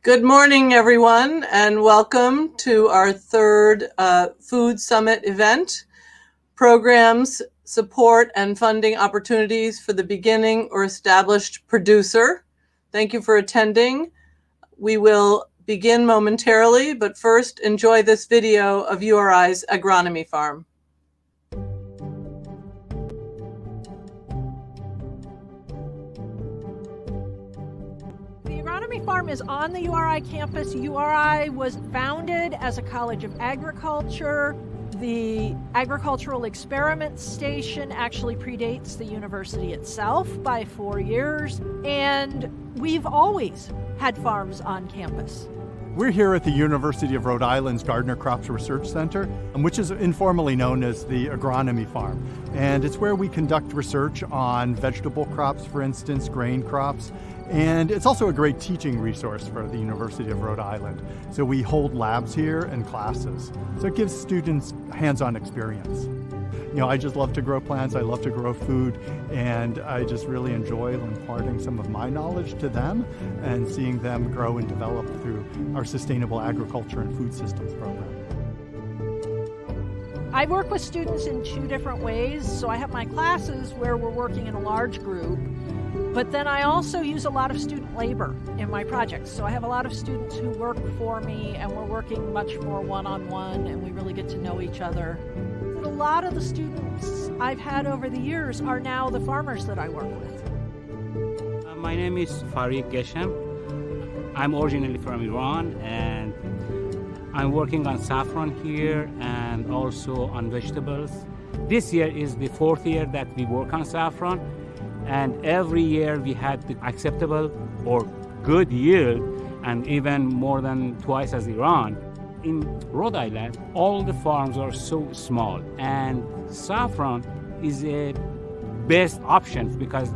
Good morning, everyone, and welcome to our third Food Summit event, Programs, Support, and Funding Opportunities for the Beginning or Established Producer. Thank you for attending. We will begin momentarily, but first enjoy this video of URI's agronomy farm. Farm is on the URI campus. URI was founded as a college of agriculture. The agricultural experiment station actually predates the university itself by 4 years, and we've always had farms on campus. We're here at the University of Rhode Island's Gardener Crops Research Center, which is informally known as the Agronomy Farm. And it's where we conduct research on vegetable crops, for instance, grain crops. And it's also a great teaching resource for the University of Rhode Island. So we hold labs here and classes. So it gives students hands-on experience. You know, I just love to grow plants, I love to grow food, and I just really enjoy imparting some of my knowledge to them and seeing them grow and develop through our Sustainable Agriculture and Food Systems program. I work with students in two different ways. So I have my classes where we're working in a large group, but then I also use a lot of student labor in my projects. So I have a lot of students who work for me, and we're working much more one-on-one, and we really get to know each other. A lot of the students I've had over the years are now the farmers that I work with. My name is Farid Geshem. I'm originally from Iran, and I'm working on saffron here and also on vegetables. This year is the fourth year that we work on saffron, and every year we had the acceptable or good yield, and even more than twice as Iran. In Rhode Island, all the farms are so small, and saffron is a best option because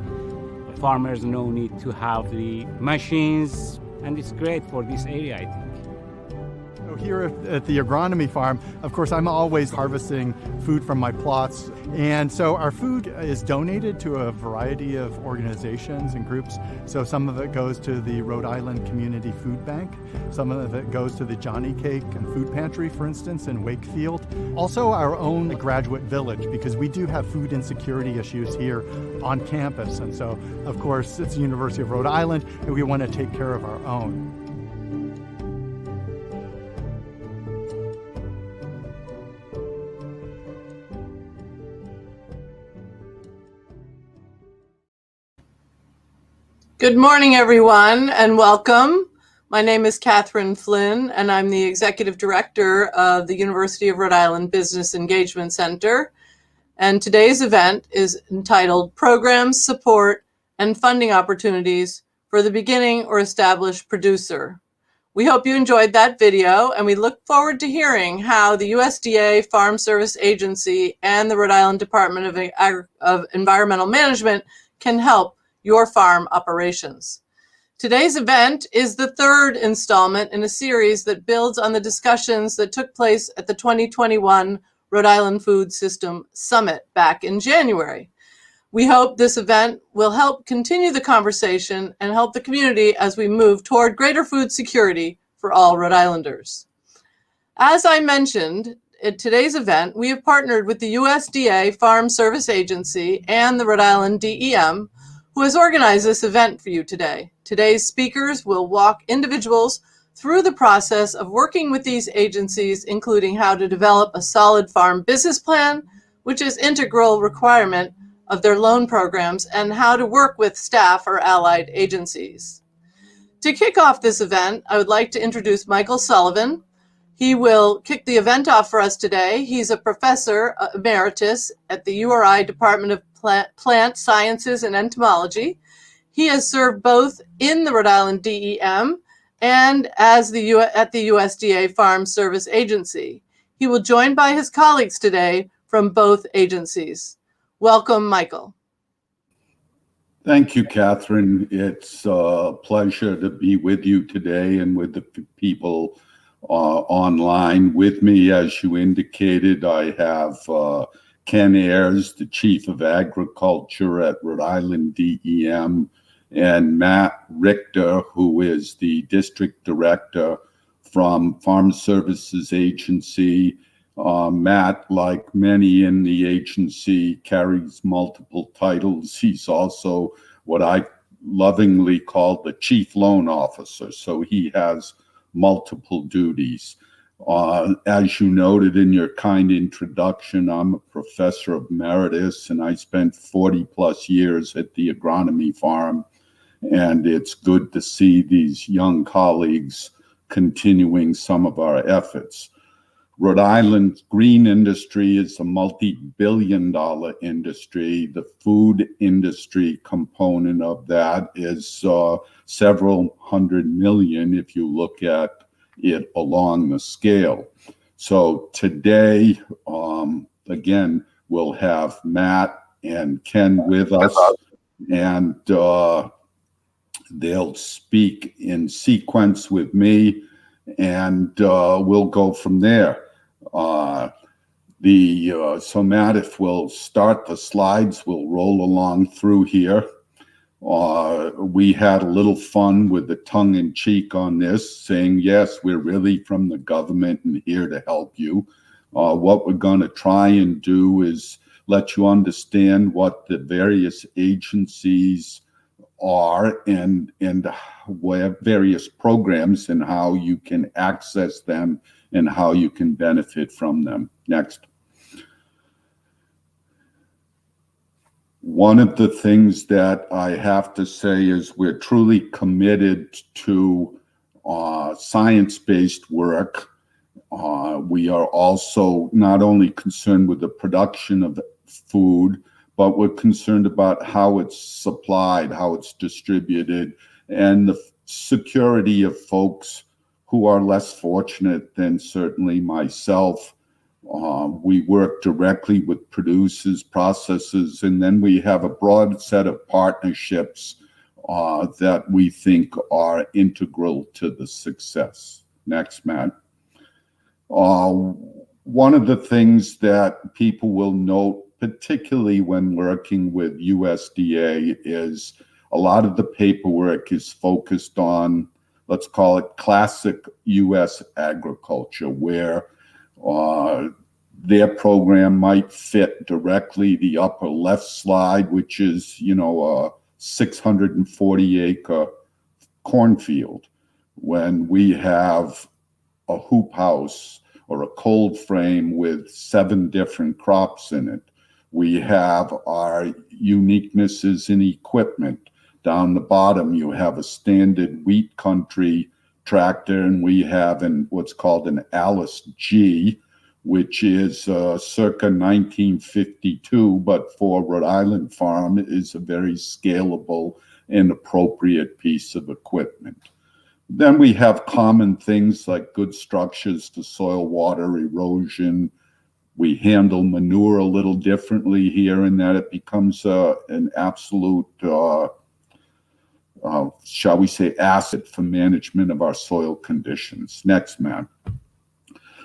farmers no need to have the machines, and it's great for this area, I think. So here at the agronomy farm, of course, I'm always harvesting food from my plots. And so our food is donated to a variety of organizations and groups. So some of it goes to the Rhode Island Community Food Bank. Some of it goes to the Johnny Cake and Food Pantry, for instance, in Wakefield. Also our own graduate village, because we do have food insecurity issues here on campus. And so, of course, it's the University of Rhode Island, and we want to take care of our own. Good morning, everyone, and welcome. My name is Catherine Flynn, and I'm the Executive Director of the University of Rhode Island Business Engagement Center. And today's event is entitled Programs, Support, and Funding Opportunities for the Beginning or Established Producer. We hope you enjoyed that video, and we look forward to hearing how the USDA Farm Service Agency and the Rhode Island Department of Environmental Management can help your farm operations. Today's event is the third installment in a series that builds on the discussions that took place at the 2021 Rhode Island Food System Summit back in January. We hope this event will help continue the conversation and help the community as we move toward greater food security for all Rhode Islanders. As I mentioned, at today's event, we have partnered with the USDA Farm Service Agency and the Rhode Island DEM, who has organized this event for you today. Today's speakers will walk individuals through the process of working with these agencies, including how to develop a solid farm business plan, which is integral requirement of their loan programs, and how to work with staff or allied agencies. To kick off this event, I would like to introduce Michael Sullivan. He will kick the event off for us today. He's a professor emeritus at the URI Department of Plant Sciences and Entomology. He has served both in the Rhode Island DEM and at the USDA Farm Service Agency. He will join by his colleagues today from both agencies. Welcome, Michael. Thank you, Catherine. It's a pleasure to be with you today and with the people online. With me, as you indicated, I have Ken Ayers, the Chief of Agriculture at Rhode Island DEM, and Matt Richter, who is the district director from Farm Services Agency. Matt, like many in the agency, carries multiple titles. He's also what I lovingly call the chief loan officer. So he has multiple duties. As you noted in your kind introduction, I'm a professor of emeritus, and I spent 40 plus years at the agronomy farm. And it's good to see these young colleagues continuing some of our efforts. Rhode Island's green industry is a multi-billion-dollar industry. The food industry component of that is several hundred million if you look at it along the scale. So today, again, we'll have Matt and Ken with us, and they'll speak in sequence with me, and we'll go from there. So Matt, if we'll start the slides, we'll roll along through here. We had a little fun with the tongue-in-cheek on this, saying, yes, we're really from the government and here to help you. What we're going to try and do is let you understand what the various agencies are and various programs and how you can access them and how you can benefit from them. Next. One of the things that I have to say is we're truly committed to science-based work. We are also not only concerned with the production of food, but we're concerned about how it's supplied, how it's distributed, and the security of folks who are less fortunate than certainly myself. We work directly with producers, processors, and then we have a broad set of partnerships that we think are integral to the success. Next, Matt. One of the things that people will note, particularly when working with USDA, is a lot of the paperwork is focused on, let's call it classic US agriculture, where their program might fit directly the upper left slide, which is, a 640-acre cornfield. When we have a hoop house or a cold frame with 7 different crops in it, we have our uniquenesses in equipment. Down the bottom, you have a standard wheat country tractor, and we have what's called an Alice G, which is circa 1952, but for Rhode Island farm is a very scalable and appropriate piece of equipment. Then we have common things like good structures to soil water erosion. We handle manure a little differently here in that it becomes an absolute, shall we say, asset for management of our soil conditions. Next, Matt.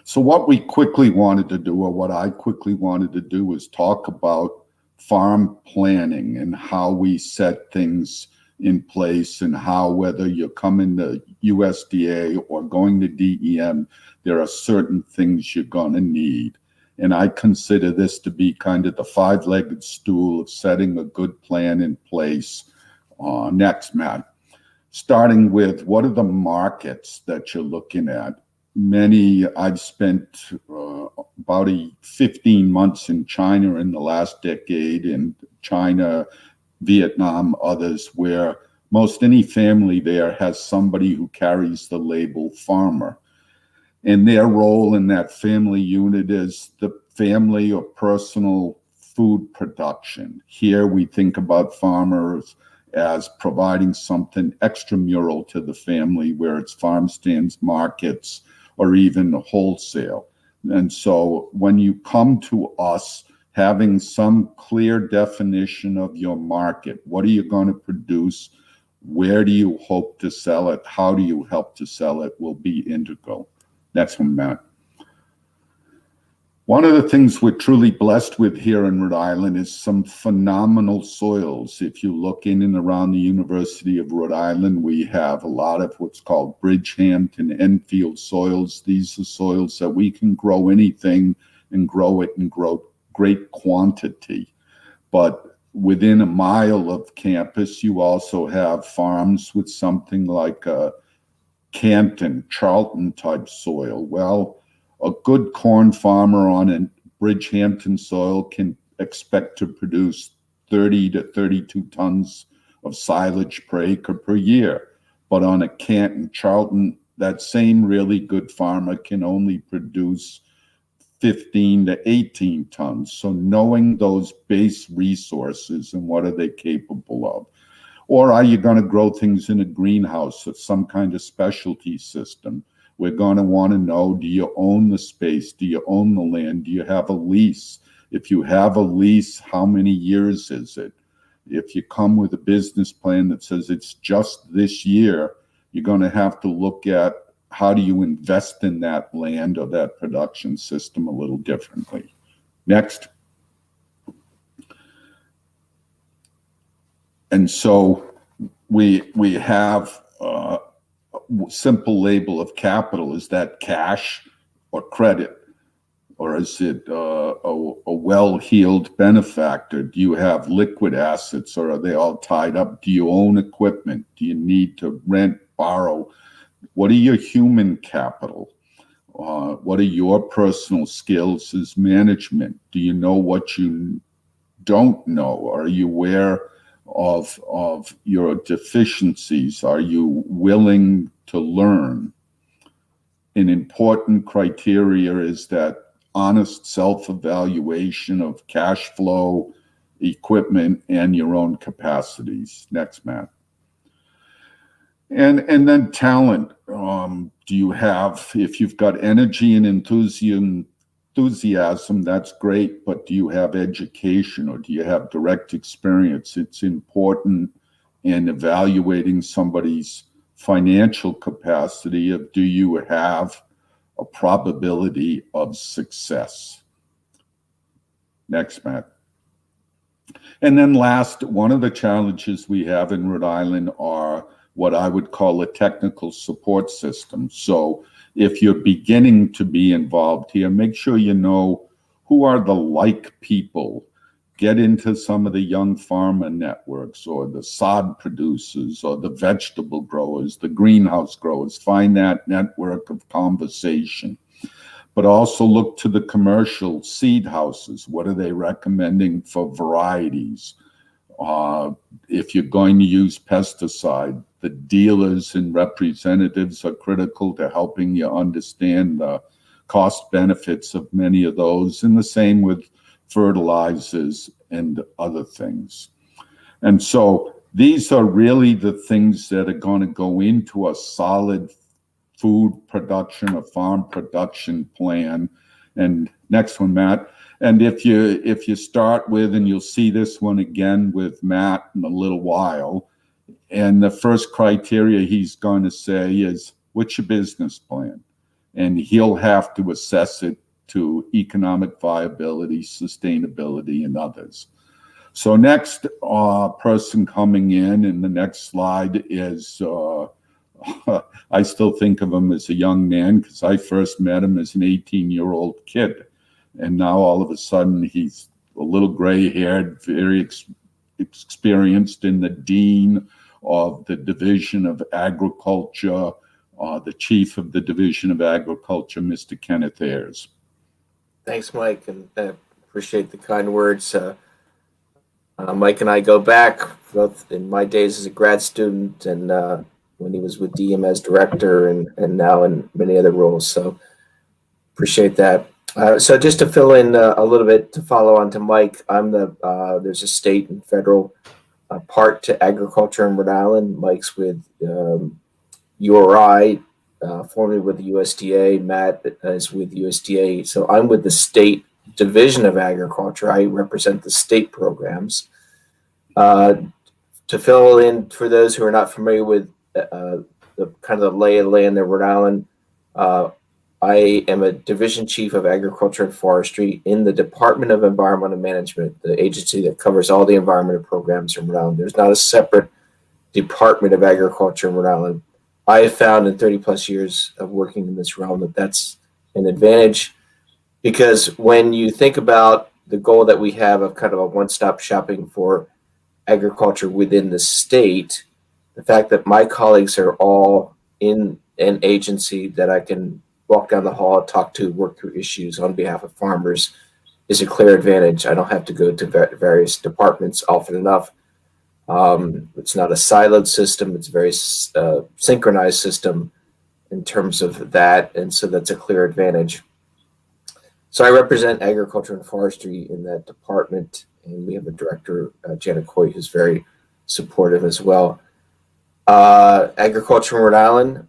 So what we quickly wanted to do, or what I quickly wanted to do, was talk about farm planning and how we set things in place, and how, whether you're coming to USDA or going to DEM, there are certain things you're going to need. And I consider this to be kind of the 5-legged stool of setting a good plan in place. Next, Matt. Starting with, what are the markets that you're looking at? I've spent about 15 months in China in the last decade, in China, Vietnam, others, where most any family there has somebody who carries the label farmer. And their role in that family unit is the family or personal food production. Here we think about farmers as providing something extramural to the family, where it's farm stands, markets, or even wholesale. And so when you come to us, having some clear definition of your market, what are you going to produce? Where do you hope to sell it? How do you help to sell it will be integral. Next one, Matt. One of the things we're truly blessed with here in Rhode Island is some phenomenal soils. If you look in and around the University of Rhode Island, we have a lot of what's called Bridgehampton Enfield soils. These are soils that we can grow anything and grow it in great quantity. But within a mile of campus, you also have farms with something like a Canton, Charlton type soil. Well, a good corn farmer on a Bridgehampton soil can expect to produce 30 to 32 tons of silage per acre per year. But on a Canton, Charlton, that same really good farmer can only produce 15 to 18 tons. So knowing those base resources and what are they capable of. Or are you going to grow things in a greenhouse or some kind of specialty system? We're going to want to know, do you own the space? Do you own the land? Do you have a lease? If you have a lease, how many years is it? If you come with a business plan that says it's just this year, you're going to have to look at how do you invest in that land or that production system a little differently. Next. And so we have simple label of capital. Is that cash or credit? Or is it a well-heeled benefactor? Do you have liquid assets or are they all tied up? Do you own equipment? Do you need to rent, borrow? What are your human capital? What are your personal skills as management? Do you know what you don't know? Are you aware of your deficiencies? Are you willing to learn? An important criteria is that honest self-evaluation of cash flow, equipment, and your own capacities. Next, Matt. And then talent. Do you have, if you've got energy and enthusiasm, that's great, but do you have education or do you have direct experience? It's important in evaluating somebody's financial capacity of, do you have a probability of success? Next, Matt. And then last, one of the challenges we have in Rhode Island are what I would call a technical support system. So if you're beginning to be involved here, make sure you know who are the like people. Get into some of the young farmer networks or the sod producers or the vegetable growers, the greenhouse growers. Find that network of conversation. But also look to the commercial seed houses. What are they recommending for varieties? If you're going to use pesticide, the dealers and representatives are critical to helping you understand the cost benefits of many of those, and the same with fertilizers and other things. And so these are really the things that are going to go into a solid food production, a farm production plan. And next one, Matt. And if you start with, and you'll see this one again with Matt in a little while, and the first criteria he's going to say is, what's your business plan? And he'll have to assess it to economic viability, sustainability, and others. So next person coming in the next slide is, I still think of him as a young man because I first met him as an 18-year-old kid. And now all of a sudden he's a little gray-haired, very experienced, in the dean of the Division of Agriculture, the chief of the Division of Agriculture, Mr. Kenneth Ayers. Thanks, Mike, and I appreciate the kind words. Mike and I go back both in my days as a grad student and when he was with DM as director and now in many other roles. So appreciate that. So just to fill in a little bit to follow on to Mike, there's a state and federal part to agriculture in Rhode Island. Mike's with URI, formerly with the USDA. Matt is with USDA. So I'm with the state division of agriculture. I represent the state programs. To fill in for those who are not familiar with the kind of the lay of the land in Rhode Island, I am a division chief of agriculture and forestry in the Department of Environmental Management, the agency that covers all the environmental programs in Rhode Island. There's not a separate Department of Agriculture in Rhode Island. I have found in 30 plus years of working in this realm that that's an advantage, because when you think about the goal that we have of kind of a one-stop shopping for agriculture within the state, the fact that my colleagues are all in an agency that I can walk down the hall, talk to, work through issues on behalf of farmers is a clear advantage. I don't have to go to various departments often enough. It's not a siloed system. It's a very synchronized system in terms of that. And so that's a clear advantage. So I represent agriculture and forestry in that department. And we have a director, Janet Coy, who's very supportive as well. Agriculture in Rhode Island,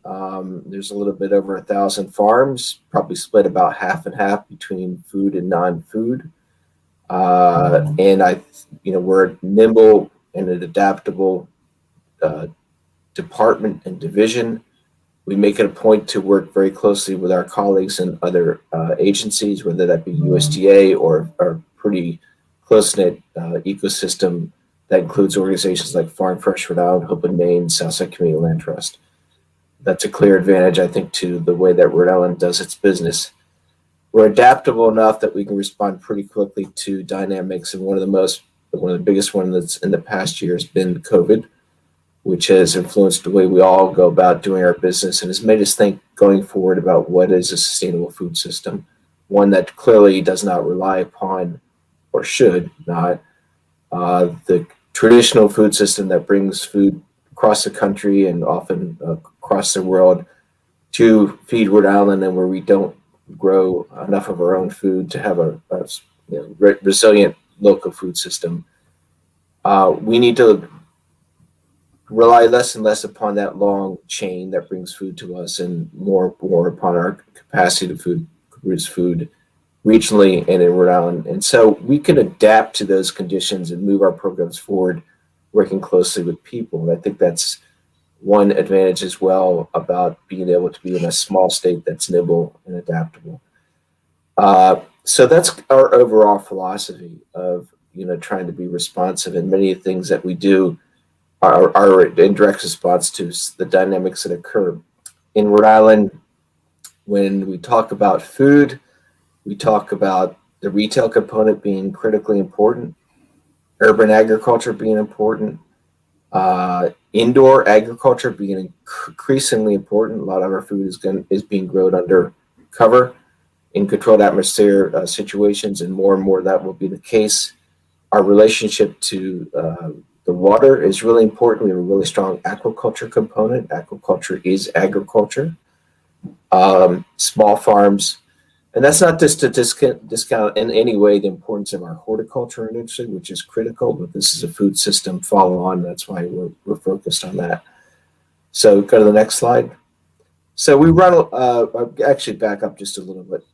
there's a little bit over 1,000 farms, probably split about half and half between food and non-food. And we're nimble and an adaptable department and division. We make it a point to work very closely with our colleagues in other agencies, whether that be USDA or pretty close-knit ecosystem that includes organizations like Farm Fresh Rhode Island, Hope in Maine, Southside Community Land Trust. That's a clear advantage, I think, to the way that Rhode Island does its business. We're adaptable enough that we can respond pretty quickly to dynamics, and one of the biggest one that's in the past year has been COVID, which has influenced the way we all go about doing our business and has made us think going forward about what is a sustainable food system, one that clearly does not rely upon, or should not, the traditional food system that brings food across the country and often across the world to feed Rhode Island, and where we don't grow enough of our own food to have a resilient local food system. We need to rely less and less upon that long chain that brings food to us, and more upon our capacity to produce food regionally and in Rhode Island. And so we can adapt to those conditions and move our programs forward, working closely with people. And I think that's one advantage as well about being able to be in a small state that's nimble and adaptable. So that's our overall philosophy of trying to be responsive, and many things that we do are in direct response to the dynamics that occur. In Rhode Island, when we talk about food, we talk about the retail component being critically important, urban agriculture being important, indoor agriculture being increasingly important. A lot of our food is being grown under cover in controlled atmosphere situations, and more that will be the case. Our relationship to the water is really important. We have a really strong aquaculture component. Aquaculture is agriculture. Small farms. And that's not just to discount in any way the importance of our horticulture industry, which is critical, but this is a food system follow on. That's why we're focused on that. So go to the next slide. So we run, actually back up just a little bit.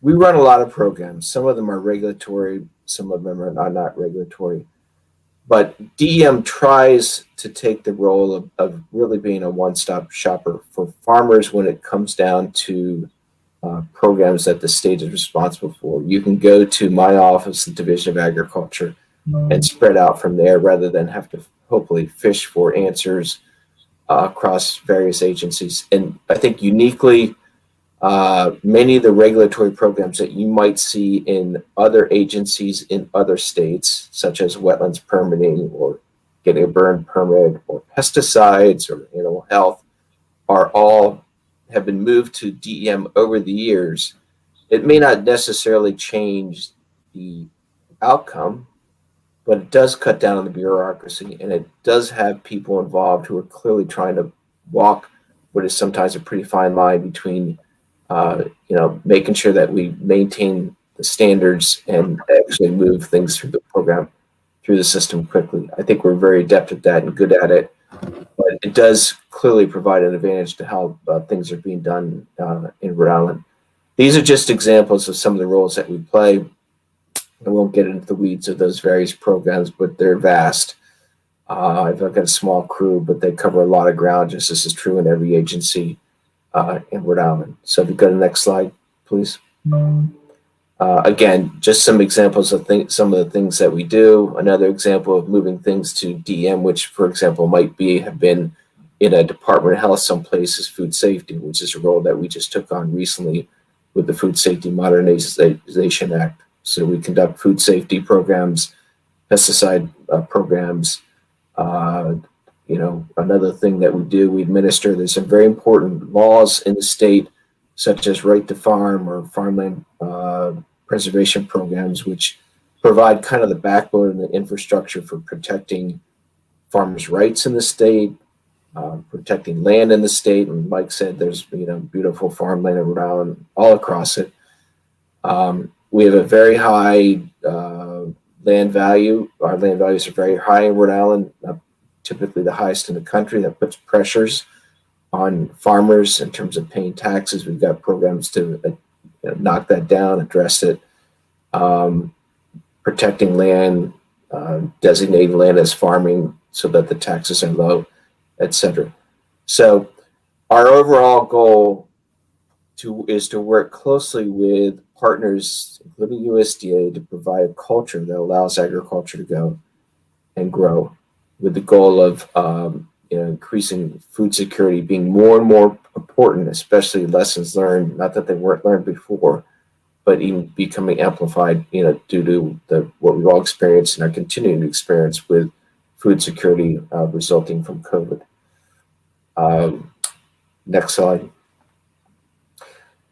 We run a lot of programs. Some of them are regulatory, some of them are not regulatory. But DEM tries to take the role of really being a one-stop shopper for farmers when it comes down to programs that the state is responsible for. You can go to my office, the Division of Agriculture, and spread out from there rather than have to hopefully fish for answers across various agencies. And I think uniquely, many of the regulatory programs that you might see in other agencies in other states, such as wetlands permitting or getting a burn permit or pesticides or animal health, have been moved to DEM over the years. It may not necessarily change the outcome, but it does cut down on the bureaucracy, and it does have people involved who are clearly trying to walk what is sometimes a pretty fine line between making sure that we maintain the standards and actually move things through the program, through the system quickly. I think we're very adept at that and good at it, but it does clearly provide an advantage to how things are being done in Rhode Island. These are just examples of some of the roles that we play. I won't get into the weeds of those various programs, but they're vast. I've got a small crew, but they cover a lot of ground, just as is true in every agency. in Rhode Island. So if you go to the next slide, please. Again, just some examples of some of the things that we do. Another example of moving things to DM, which, for example, might have been in a Department of Health someplace, is food safety, which is a role that we just took on recently with the Food Safety Modernization Act. So we conduct food safety programs, pesticide programs. Another thing that we do, we administer, there's some very important laws in the state, such as right to farm or farmland preservation programs, which provide kind of the backbone and the infrastructure for protecting farmers' rights in the state, protecting land in the state. And Mike said there's beautiful farmland in Rhode Island all across it. We have a very high land value. Our land values are very high in Rhode Island, typically the highest in the country. That puts pressures on farmers in terms of paying taxes. We've got programs to knock that down, address it, protecting land, designating land as farming so that the taxes are low, etc. So our overall goal is to work closely with partners, including USDA, to provide a culture that allows agriculture to go and grow, with the goal of increasing food security being more and more important, especially lessons learned, not that they weren't learned before, but even becoming amplified, due to what we've all experienced and are continuing to experience with food security resulting from COVID. Next slide.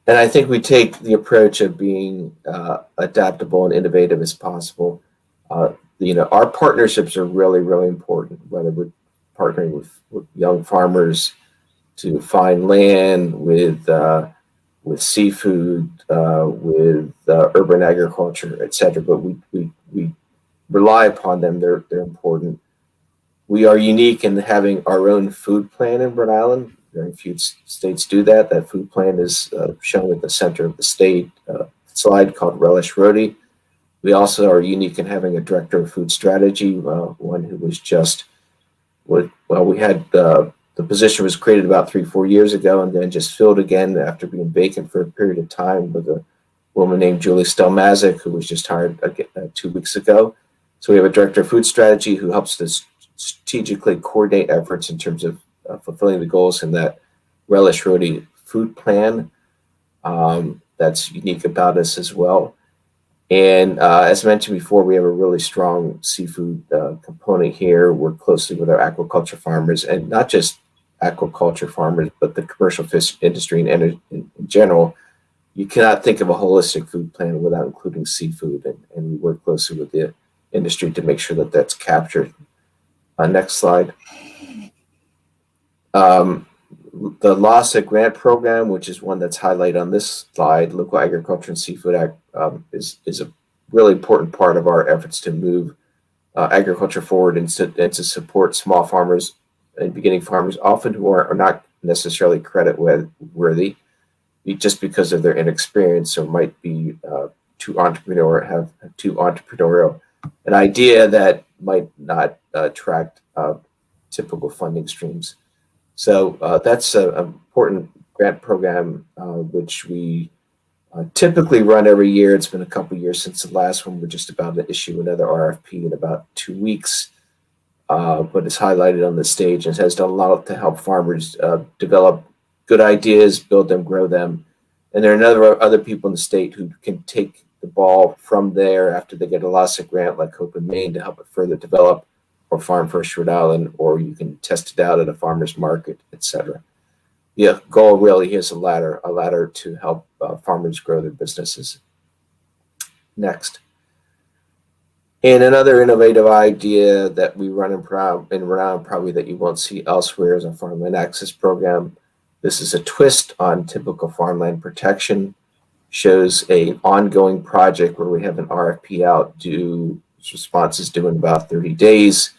And I think we take the approach of being adaptable and innovative as possible. Our partnerships are really, really important, whether we're partnering with young farmers to find land, with seafood, with urban agriculture, etc. But we rely upon them. They're important. We are unique in having our own food plan in Rhode Island. Very few states do that. That food plan is shown at the center of the state slide, called Relish Rhode. We also are unique in having a director of food strategy, one who was just, we had the position was created about 3-4 years ago and then just filled again after being vacant for a period of time, with a woman named Julie Stelmazik, who was just hired 2 weeks ago. So we have a director of food strategy who helps to strategically coordinate efforts in terms of fulfilling the goals in that Relish Rhode food plan. That's unique about us as well. And as mentioned before, we have a really strong seafood component here. Work closely with our aquaculture farmers, and not just aquaculture farmers, but the commercial fish industry and in general. You cannot think of a holistic food plan without including seafood, and we work closely with the industry to make sure that that's captured. Next slide. The LASA grant program, which is one that's highlighted on this slide, Local Agriculture and Seafood Act, is a really important part of our efforts to move agriculture forward and to support small farmers and beginning farmers, often who are not necessarily credit worthy, just because of their inexperience, or might be too entrepreneurial, an idea that might not attract typical funding streams. So that's an important grant program, which we typically run every year. It's been a couple years since the last one. We're just about to issue another RFP in about 2 weeks, but it's highlighted on the stage and has done a lot to help farmers develop good ideas, build them, grow them. And there are other people in the state who can take the ball from there after they get a LASA grant, like Hope in Maine, to help it further develop, or Farm First Rhode Island, or you can test it out at a farmer's market, etc. The goal really is a ladder to help farmers grow their businesses. Next. And another innovative idea that we run in Rhode Island, probably that you won't see elsewhere, is a Farmland Access Program. This is a twist on typical farmland protection. Shows an ongoing project where we have an RFP out, responses due in about 30 days,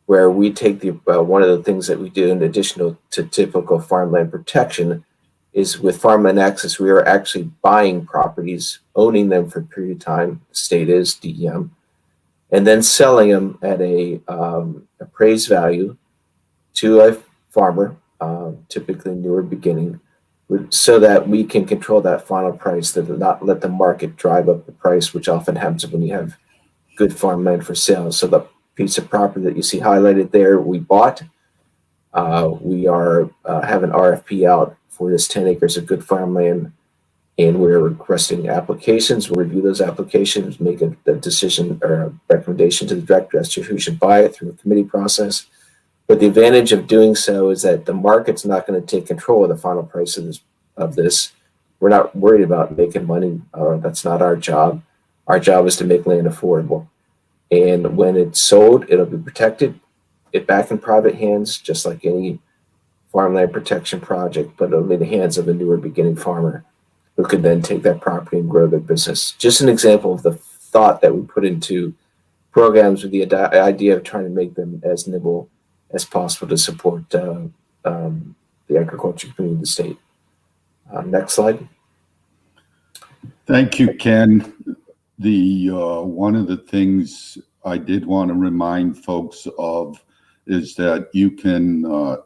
where we take one of the things that we do in addition to typical farmland protection is with Farmland Access, we are actually buying properties, owning them for a period of time, the state is, DEM, and then selling them at a appraised value to a farmer, typically newer beginning, so that we can control that final price, that not let the market drive up the price, which often happens when you have good farmland for sale. So the piece of property that you see highlighted there, we bought. We are have an RFP out for this 10 acres of good farmland, and we're requesting applications. We'll review those applications, make a decision or a recommendation to the director as to who should buy it through a committee process. But the advantage of doing so is that the market's not going to take control of the final price of this. We're not worried about making money. That's not our job. Our job is to make land affordable. And when it's sold, it'll be protected, it back in private hands, just like any farmland protection project, but it'll be in the hands of a newer beginning farmer who could then take that property and grow their business. Just an example of the thought that we put into programs with the idea of trying to make them as nimble as possible to support the agriculture community of the state. Next slide. Thank you, Ken. One of the things I did want to remind folks of is that you can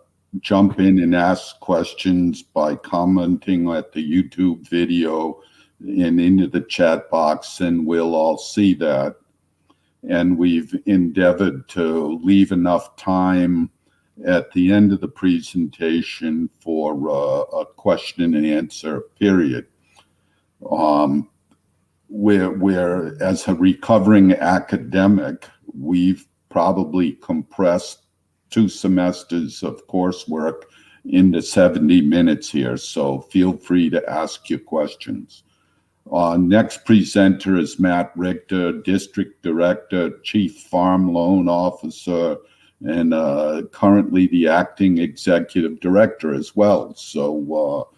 jump in and ask questions by commenting at the YouTube video and into the chat box, and we'll all see that. And we've endeavored to leave enough time at the end of the presentation for a question and answer period. Where as a recovering academic, we've probably compressed 2 semesters of coursework into 70 minutes here, so feel free to ask your questions. Next presenter is Matt Richter, District Director, Chief Farm Loan Officer, and currently the Acting Executive Director as well. So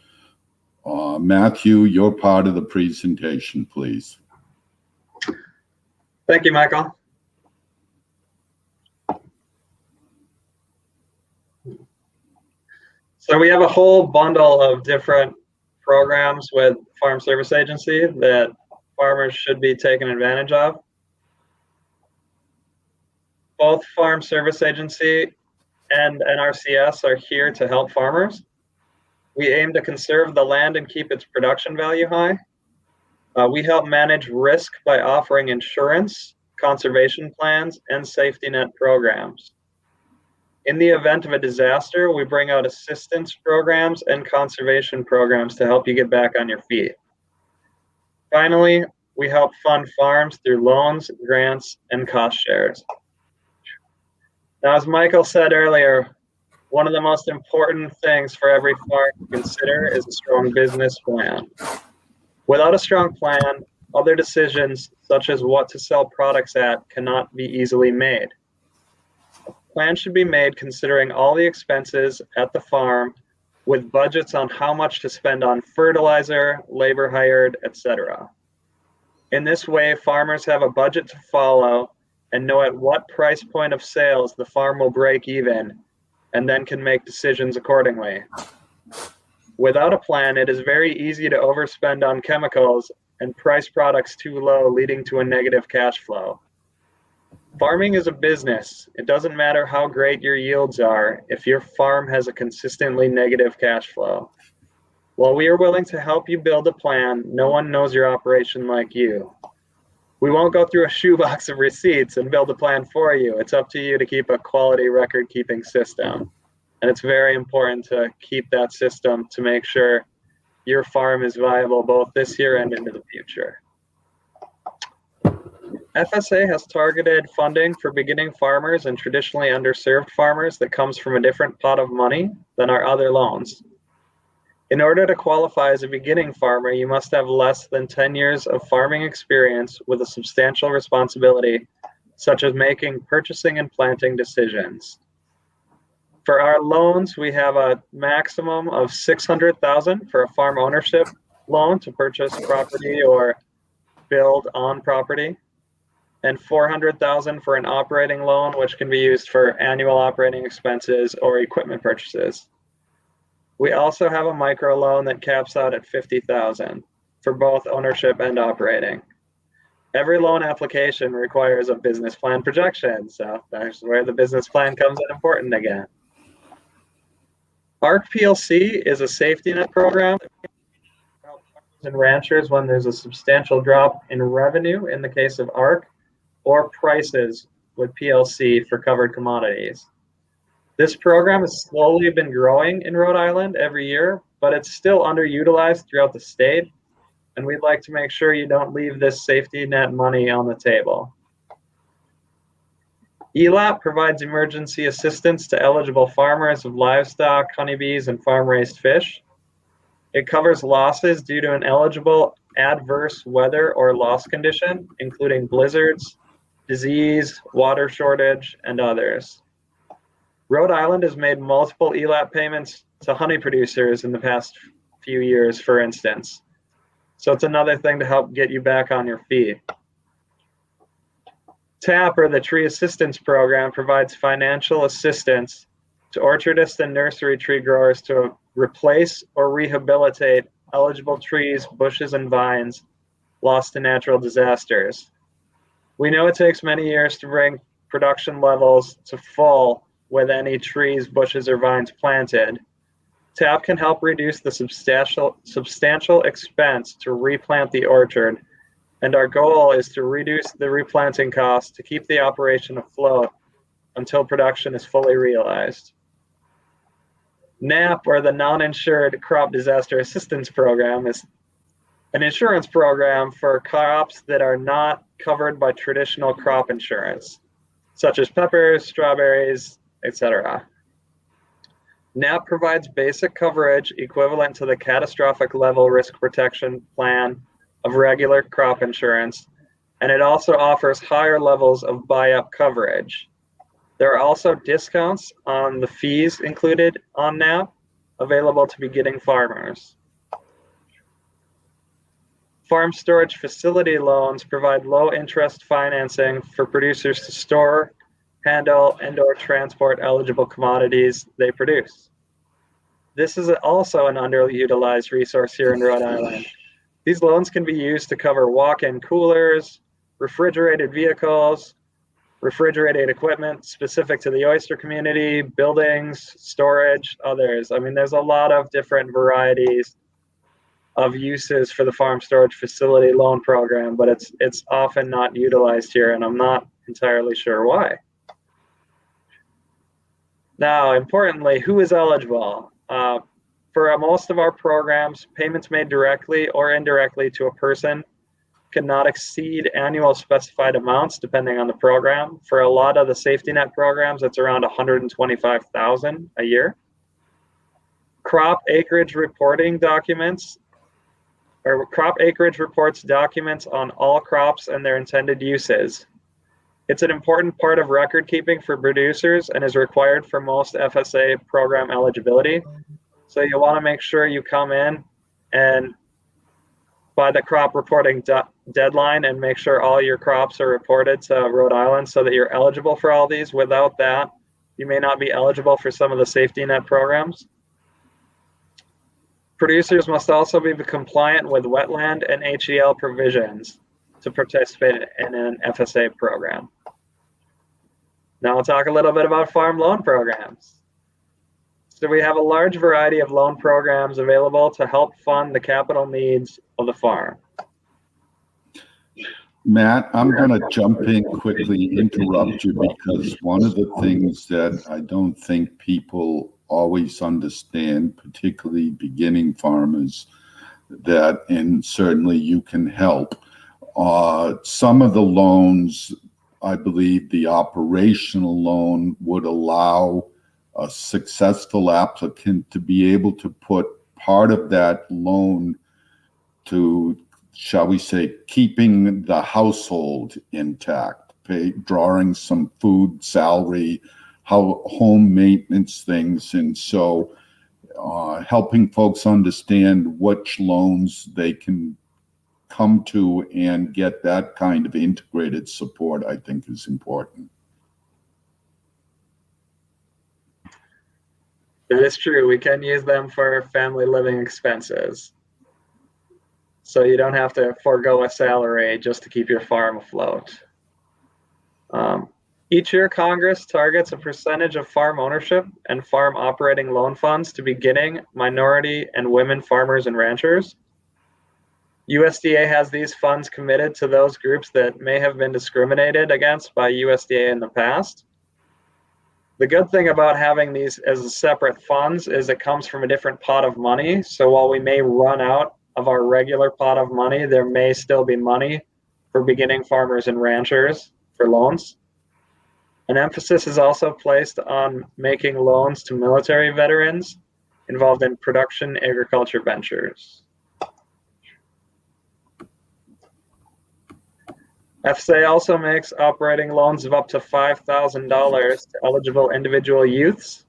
Matthew, your part of the presentation, please. Thank you, Michael. So we have a whole bundle of different programs with Farm Service Agency that farmers should be taking advantage of. Both Farm Service Agency and NRCS are here to help farmers. We aim to conserve the land and keep its production value high. We help manage risk by offering insurance, conservation plans, and safety net programs. In the event of a disaster, we bring out assistance programs and conservation programs to help you get back on your feet. Finally, we help fund farms through loans, grants, and cost shares. Now, as Michael said earlier, one of the most important things for every farm to consider is a strong business plan. Without a strong plan, other decisions, such as what to sell products at, cannot be easily made. A plan should be made considering all the expenses at the farm, with budgets on how much to spend on fertilizer, labor hired, etc. In this way, farmers have a budget to follow and know at what price point of sales the farm will break even, and then can make decisions accordingly. Without a plan, it is very easy to overspend on chemicals and price products too low, leading to a negative cash flow. Farming is a business. It doesn't matter how great your yields are if your farm has a consistently negative cash flow. While we are willing to help you build a plan, no one knows your operation like you. We won't go through a shoebox of receipts and build a plan for you. It's up to you to keep a quality record-keeping system. And it's very important to keep that system to make sure your farm is viable both this year and into the future. FSA has targeted funding for beginning farmers and traditionally underserved farmers that comes from a different pot of money than our other loans. In order to qualify as a beginning farmer, you must have less than 10 years of farming experience with a substantial responsibility, such as making purchasing and planting decisions. For our loans, we have a maximum of $600,000 for a farm ownership loan to purchase property or build on property, and $400,000 for an operating loan, which can be used for annual operating expenses or equipment purchases. We also have a microloan that caps out at $50,000 for both ownership and operating. Every loan application requires a business plan projection, so that's where the business plan comes in important again. ARC PLC is a safety net program and ranchers when there's a substantial drop in revenue in the case of ARC or prices with PLC for covered commodities. This program has slowly been growing in Rhode Island every year, but it's still underutilized throughout the state, and we'd like to make sure you don't leave this safety net money on the table. ELAP provides emergency assistance to eligible farmers of livestock, honeybees, and farm-raised fish. It covers losses due to an eligible adverse weather or loss condition, including blizzards, disease, water shortage, and others. Rhode Island has made multiple ELAP payments to honey producers in the past few years, for instance. So it's another thing to help get you back on your feet. TAP, or the Tree Assistance Program, provides financial assistance to orchardists and nursery tree growers to replace or rehabilitate eligible trees, bushes, and vines lost to natural disasters. We know it takes many years to bring production levels to full with any trees, bushes, or vines planted. TAP can help reduce the substantial expense to replant the orchard, and our goal is to reduce the replanting costs to keep the operation afloat until production is fully realized. NAP, or the Non-Insured Crop Disaster Assistance Program, is an insurance program for crops that are not covered by traditional crop insurance, such as peppers, strawberries, etc. NAP provides basic coverage equivalent to the catastrophic level risk protection plan of regular crop insurance, and it also offers higher levels of buy-up coverage. There are also discounts on the fees included on NAP available to beginning farmers. Farm storage facility loans provide low-interest financing for producers to store, handle, and/or transport eligible commodities they produce. This is also an underutilized resource here in Rhode Island. These loans can be used to cover walk-in coolers, refrigerated vehicles, refrigerated equipment specific to the oyster community, buildings, storage, others. I mean, there's a lot of different varieties of uses for the farm storage facility loan program, but it's often not utilized here, and I'm not entirely sure why. Now, importantly, who is eligible? For most of our programs, payments made directly or indirectly to a person cannot exceed annual specified amounts depending on the program. For a lot of the safety net programs, it's around $125,000 a year. Crop acreage reporting documents, or crop acreage reports documents on all crops and their intended uses. It's an important part of record keeping for producers and is required for most FSA program eligibility. So you want to make sure you come in and by the crop reporting deadline and make sure all your crops are reported to Rhode Island so that you're eligible for all these. Without that, you may not be eligible for some of the safety net programs. Producers must also be compliant with wetland and HEL provisions to participate in an FSA program. Now we'll talk a little bit about farm loan programs. So we have a large variety of loan programs available to help fund the capital needs of the farm. Matt, I'm going to jump in quickly, interrupt you, because one of the things that I don't think people always understand, particularly beginning farmers, that, and certainly you can help. Some of the loans, I believe the operational loan would allow a successful applicant to be able to put part of that loan to, shall we say, keeping the household intact, drawing some food, salary, home maintenance things. And so helping folks understand which loans they can come to and get that kind of integrated support, I think is important. That is true. We can use them for family living expenses. So you don't have to forego a salary just to keep your farm afloat. Each year, Congress targets a percentage of farm ownership and farm operating loan funds to beginning, minority, and women farmers and ranchers. USDA has these funds committed to those groups that may have been discriminated against by USDA in the past. The good thing about having these as separate funds is it comes from a different pot of money. So while we may run out of our regular pot of money, there may still be money for beginning farmers and ranchers for loans. An emphasis is also placed on making loans to military veterans involved in production agriculture ventures. FSA also makes operating loans of up to $5,000 to eligible individual youths,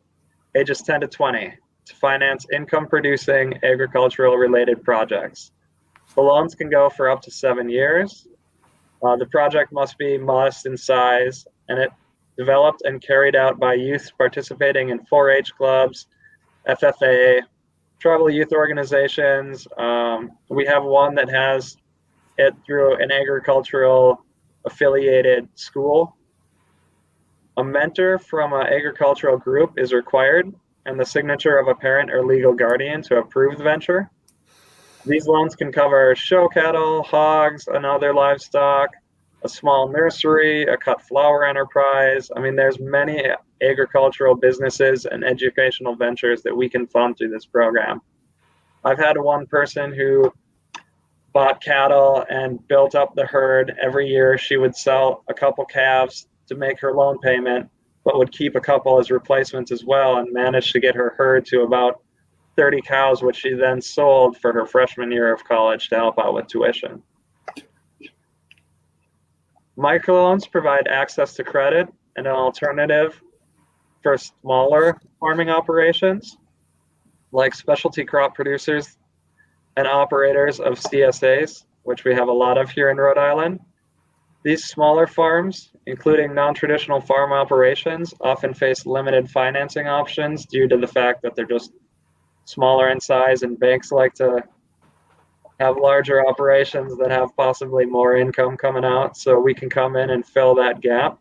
ages 10 to 20, to finance income-producing agricultural-related projects. The loans can go for up to 7 years. The project must be modest in size, and it developed and carried out by youth participating in 4-H clubs, FFA, tribal youth organizations. We have one that has it through an agricultural affiliated school. A mentor from an agricultural group is required, and the signature of a parent or legal guardian to approve the venture. These loans can cover show cattle, hogs, and other livestock, a small nursery, a cut flower enterprise. I mean, there's many agricultural businesses and educational ventures that we can fund through this program. I've had one person who bought cattle and built up the herd. Every year she would sell a couple calves to make her loan payment, but would keep a couple as replacements as well, and managed to get her herd to about 30 cows, which she then sold for her freshman year of college to help out with tuition. Microloans provide access to credit and an alternative for smaller farming operations, like specialty crop producers and operators of CSAs, which we have a lot of here in Rhode Island. These smaller farms, including non-traditional farm operations, often face limited financing options due to the fact that they're just smaller in size, and banks like to have larger operations that have possibly more income coming out, so we can come in and fill that gap.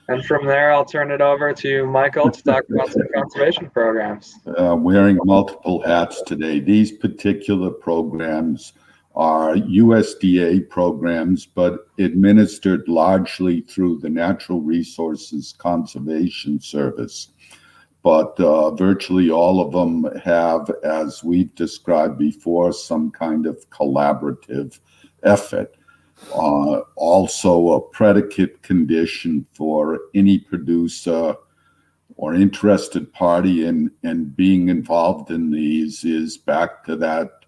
And from there, I'll turn it over to Michael to talk about some conservation programs. Wearing multiple hats today. These particular programs are USDA programs, but administered largely through the Natural Resources Conservation Service. But virtually all of them have, as we've described before, some kind of collaborative effort. Also, a predicate condition for any producer or interested party in being involved in these is back to that: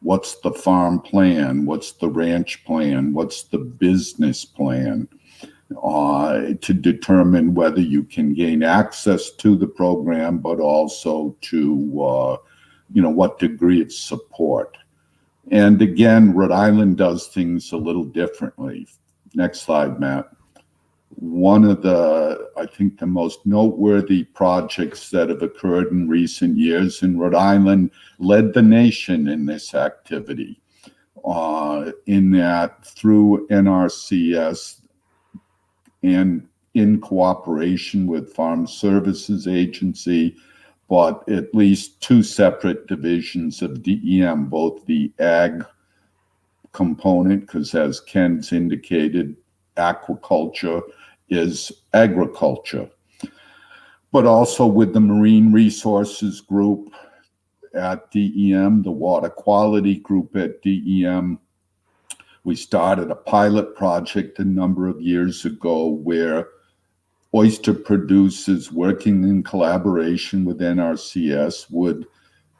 what's the farm plan? What's the ranch plan? What's the business plan? To determine whether you can gain access to the program, but also to what degree of support. And again, Rhode Island does things a little differently. Next slide, Matt. One of I think the most noteworthy projects that have occurred in recent years in Rhode Island led the nation in this activity, in that through NRCS and in cooperation with Farm Services Agency, but at least two separate divisions of DEM, both the ag component, because as Ken's indicated, aquaculture is agriculture, but also with the Marine Resources Group at DEM, the Water Quality Group at DEM. We started a pilot project a number of years ago where oyster producers working in collaboration with NRCS would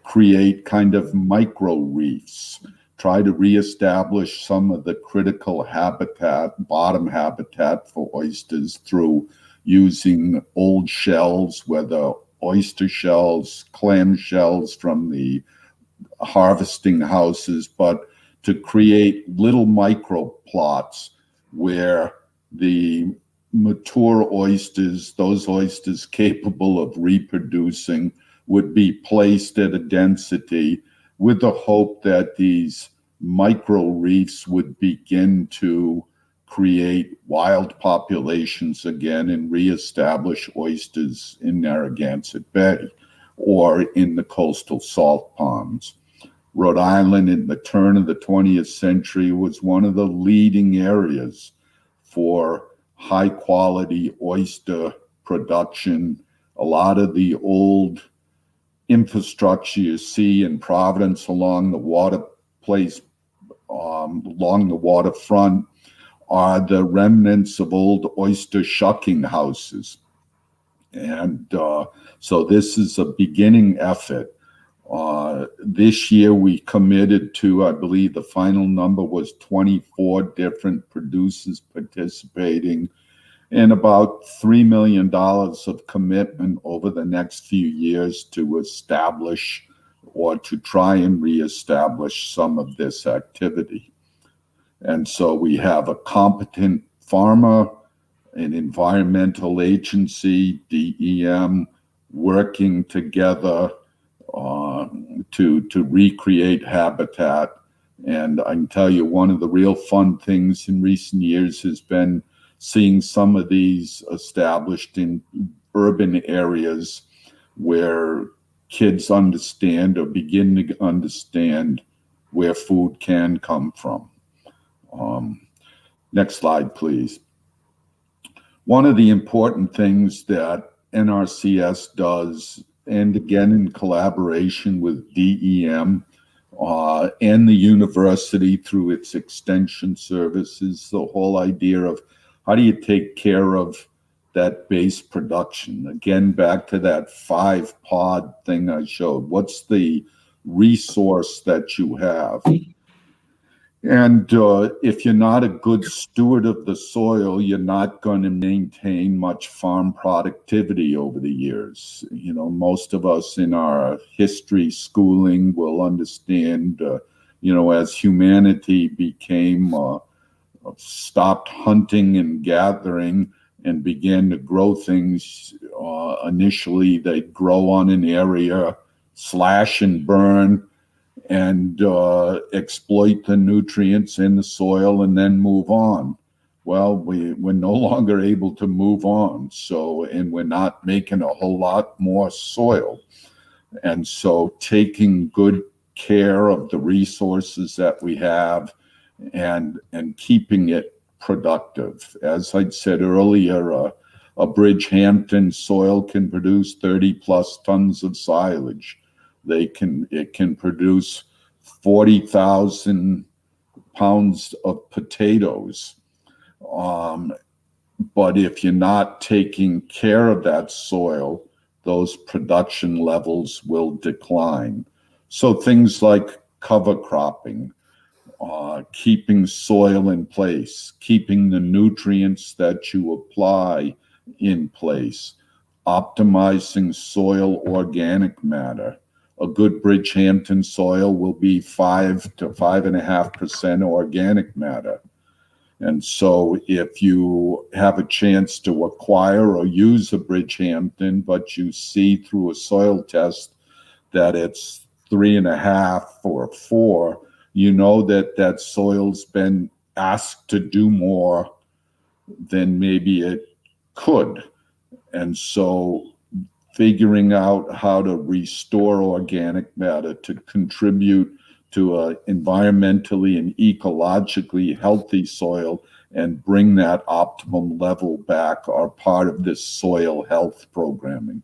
create kind of MicroReefs, try to reestablish some of the critical habitat, bottom habitat for oysters through using old shells, whether oyster shells, clam shells from the harvesting houses, but to create little micro plots where the mature oysters, those oysters capable of reproducing, would be placed at a density with the hope that these micro reefs would begin to create wild populations again and reestablish oysters in Narragansett Bay or in the coastal salt ponds. Rhode Island in the turn of the 20th century was one of the leading areas for high quality oyster production. A lot of the old infrastructure you see in Providence along the along the waterfront are the remnants of old oyster shucking houses. And so this is a beginning effort. This year we committed to, I believe the final number was 24 different producers participating, and about $3 million of commitment over the next few years to establish or to try and reestablish some of this activity. And so we have a competent farmer, an environmental agency, DEM, working together to recreate habitat. And I can tell you one of the real fun things in recent years has been seeing some of these established in urban areas where kids understand or begin to understand where food can come from. Next slide, please. One of the important things that NRCS does, and again in collaboration with DEM and the university through its extension services, the whole idea of how do you take care of that base production? Again, back to that 5-pod thing I showed. What's the resource that you have? And if you're not a good steward of the soil, you're not going to maintain much farm productivity over the years. You know, most of us in our history schooling will understand, as humanity became stopped hunting and gathering and began to grow things, initially they'd grow on an area, slash and burn, and exploit the nutrients in the soil and then move on. Well, we're no longer able to move on. And we're not making a whole lot more soil. And so taking good care of the resources that we have and keeping it productive. As I'd said earlier, a Bridgehampton soil can produce 30 plus tons of silage. It can produce 40,000 pounds of potatoes. But if you're not taking care of that soil, those production levels will decline. So things like cover cropping, keeping soil in place, keeping the nutrients that you apply in place, optimizing soil organic matter. A good Bridgehampton soil will be 5 to 5.5% organic matter. And so if you have a chance to acquire or use a Bridgehampton, but you see through a soil test that it's 3.5 or 4, you know that soil's been asked to do more than maybe it could. And so figuring out how to restore organic matter to contribute to an environmentally and ecologically healthy soil and bring that optimum level back are part of this soil health programming.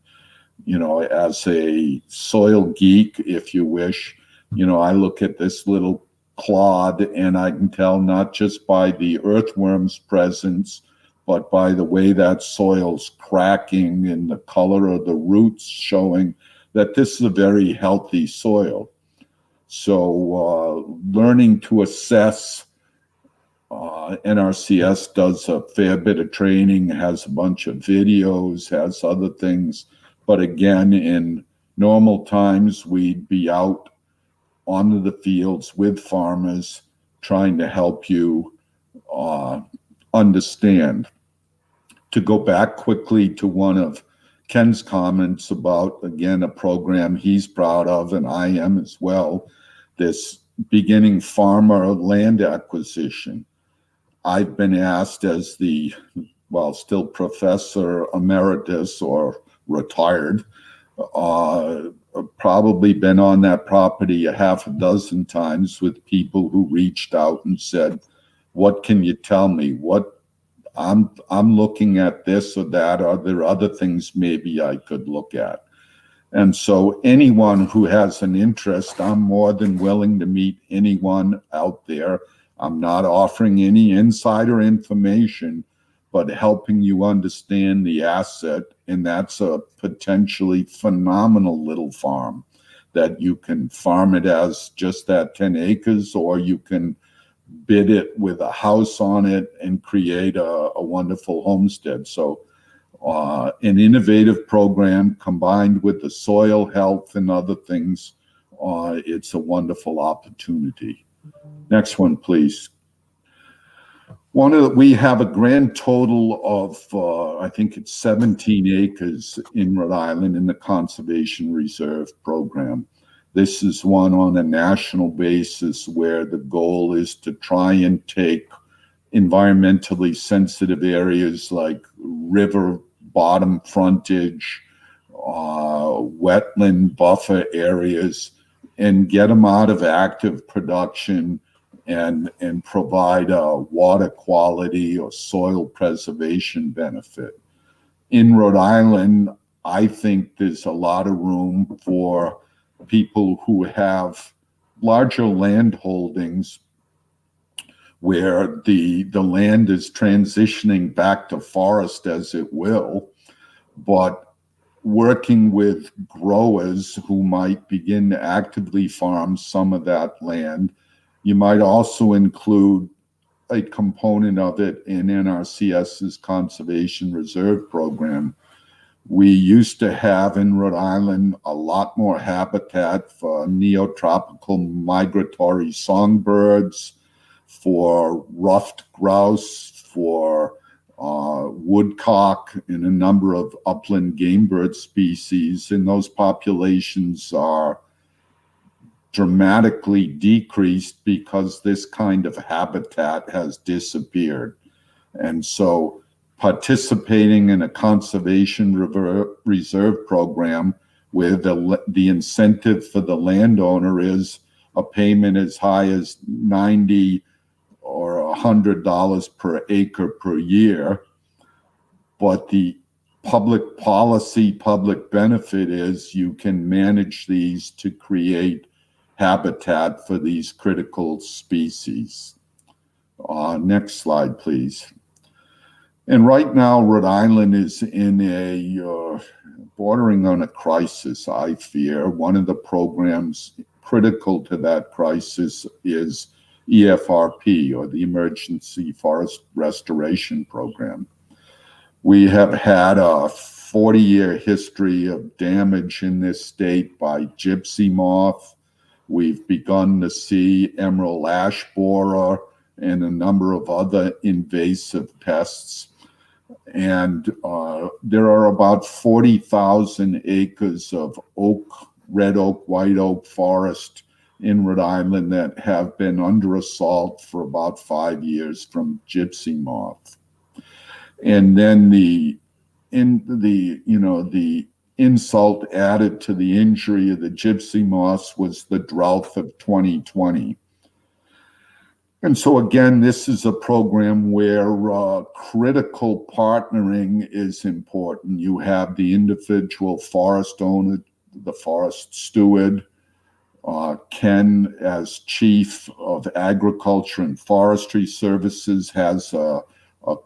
You know, as a soil geek, if you wish, I look at this little clod and I can tell not just by the earthworm's presence, but by the way that soil's cracking and the color of the roots showing that this is a very healthy soil. So learning to assess, NRCS does a fair bit of training, has a bunch of videos, has other things. But again, in normal times, we'd be out onto the fields with farmers trying to help you understand. To go back quickly to one of Ken's comments about, again, a program he's proud of, and I am as well, this beginning farmer land acquisition. I've been asked as the, well, still professor emeritus or retired, probably been on that property a half a dozen times with people who reached out and said, what can you tell me? What I'm looking at this or that. Are there other things maybe I could look at? And so anyone who has an interest, I'm more than willing to meet anyone out there. I'm not offering any insider information, but helping you understand the asset. And that's a potentially phenomenal little farm that you can farm it as just that 10 acres, or you can bid it with a house on it and create a wonderful homestead. So an innovative program combined with the soil health and other things, it's a wonderful opportunity. Next one, please. We have a grand total of, I think it's 17 acres in Rhode Island in the Conservation Reserve Program. This is one on a national basis where the goal is to try and take environmentally sensitive areas like river bottom frontage, wetland buffer areas, and get them out of active production and provide a water quality or soil preservation benefit. In Rhode Island, I think there's a lot of room for people who have larger land holdings where the land is transitioning back to forest as it will, but working with growers who might begin to actively farm some of that land. You might also include a component of it in NRCS's Conservation Reserve Program. We used to have in Rhode Island a lot more habitat for neotropical migratory songbirds, for ruffed grouse, for woodcock, and a number of upland game bird species, and those populations are dramatically decreased because this kind of habitat has disappeared. And so participating in a conservation reserve program where the incentive for the landowner is a payment as high as $90 or $100 per acre per year, but the public policy, public benefit is you can manage these to create habitat for these critical species. Next slide, please. And right now, Rhode Island is in a bordering on a crisis, I fear. One of the programs critical to that crisis is EFRP, or the Emergency Forest Restoration Program. We have had a 40-year history of damage in this state by gypsy moth. We've begun to see emerald ash borer and a number of other invasive pests. And there are about 40,000 acres of oak, red oak, white oak forest in Rhode Island that have been under assault for about 5 years from gypsy moth. And then the insult added to the injury of the gypsy moths was the drought of 2020. And so again, this is a program where critical partnering is important. You have the individual forest owner, the forest steward, Ken as chief of agriculture and forestry services has a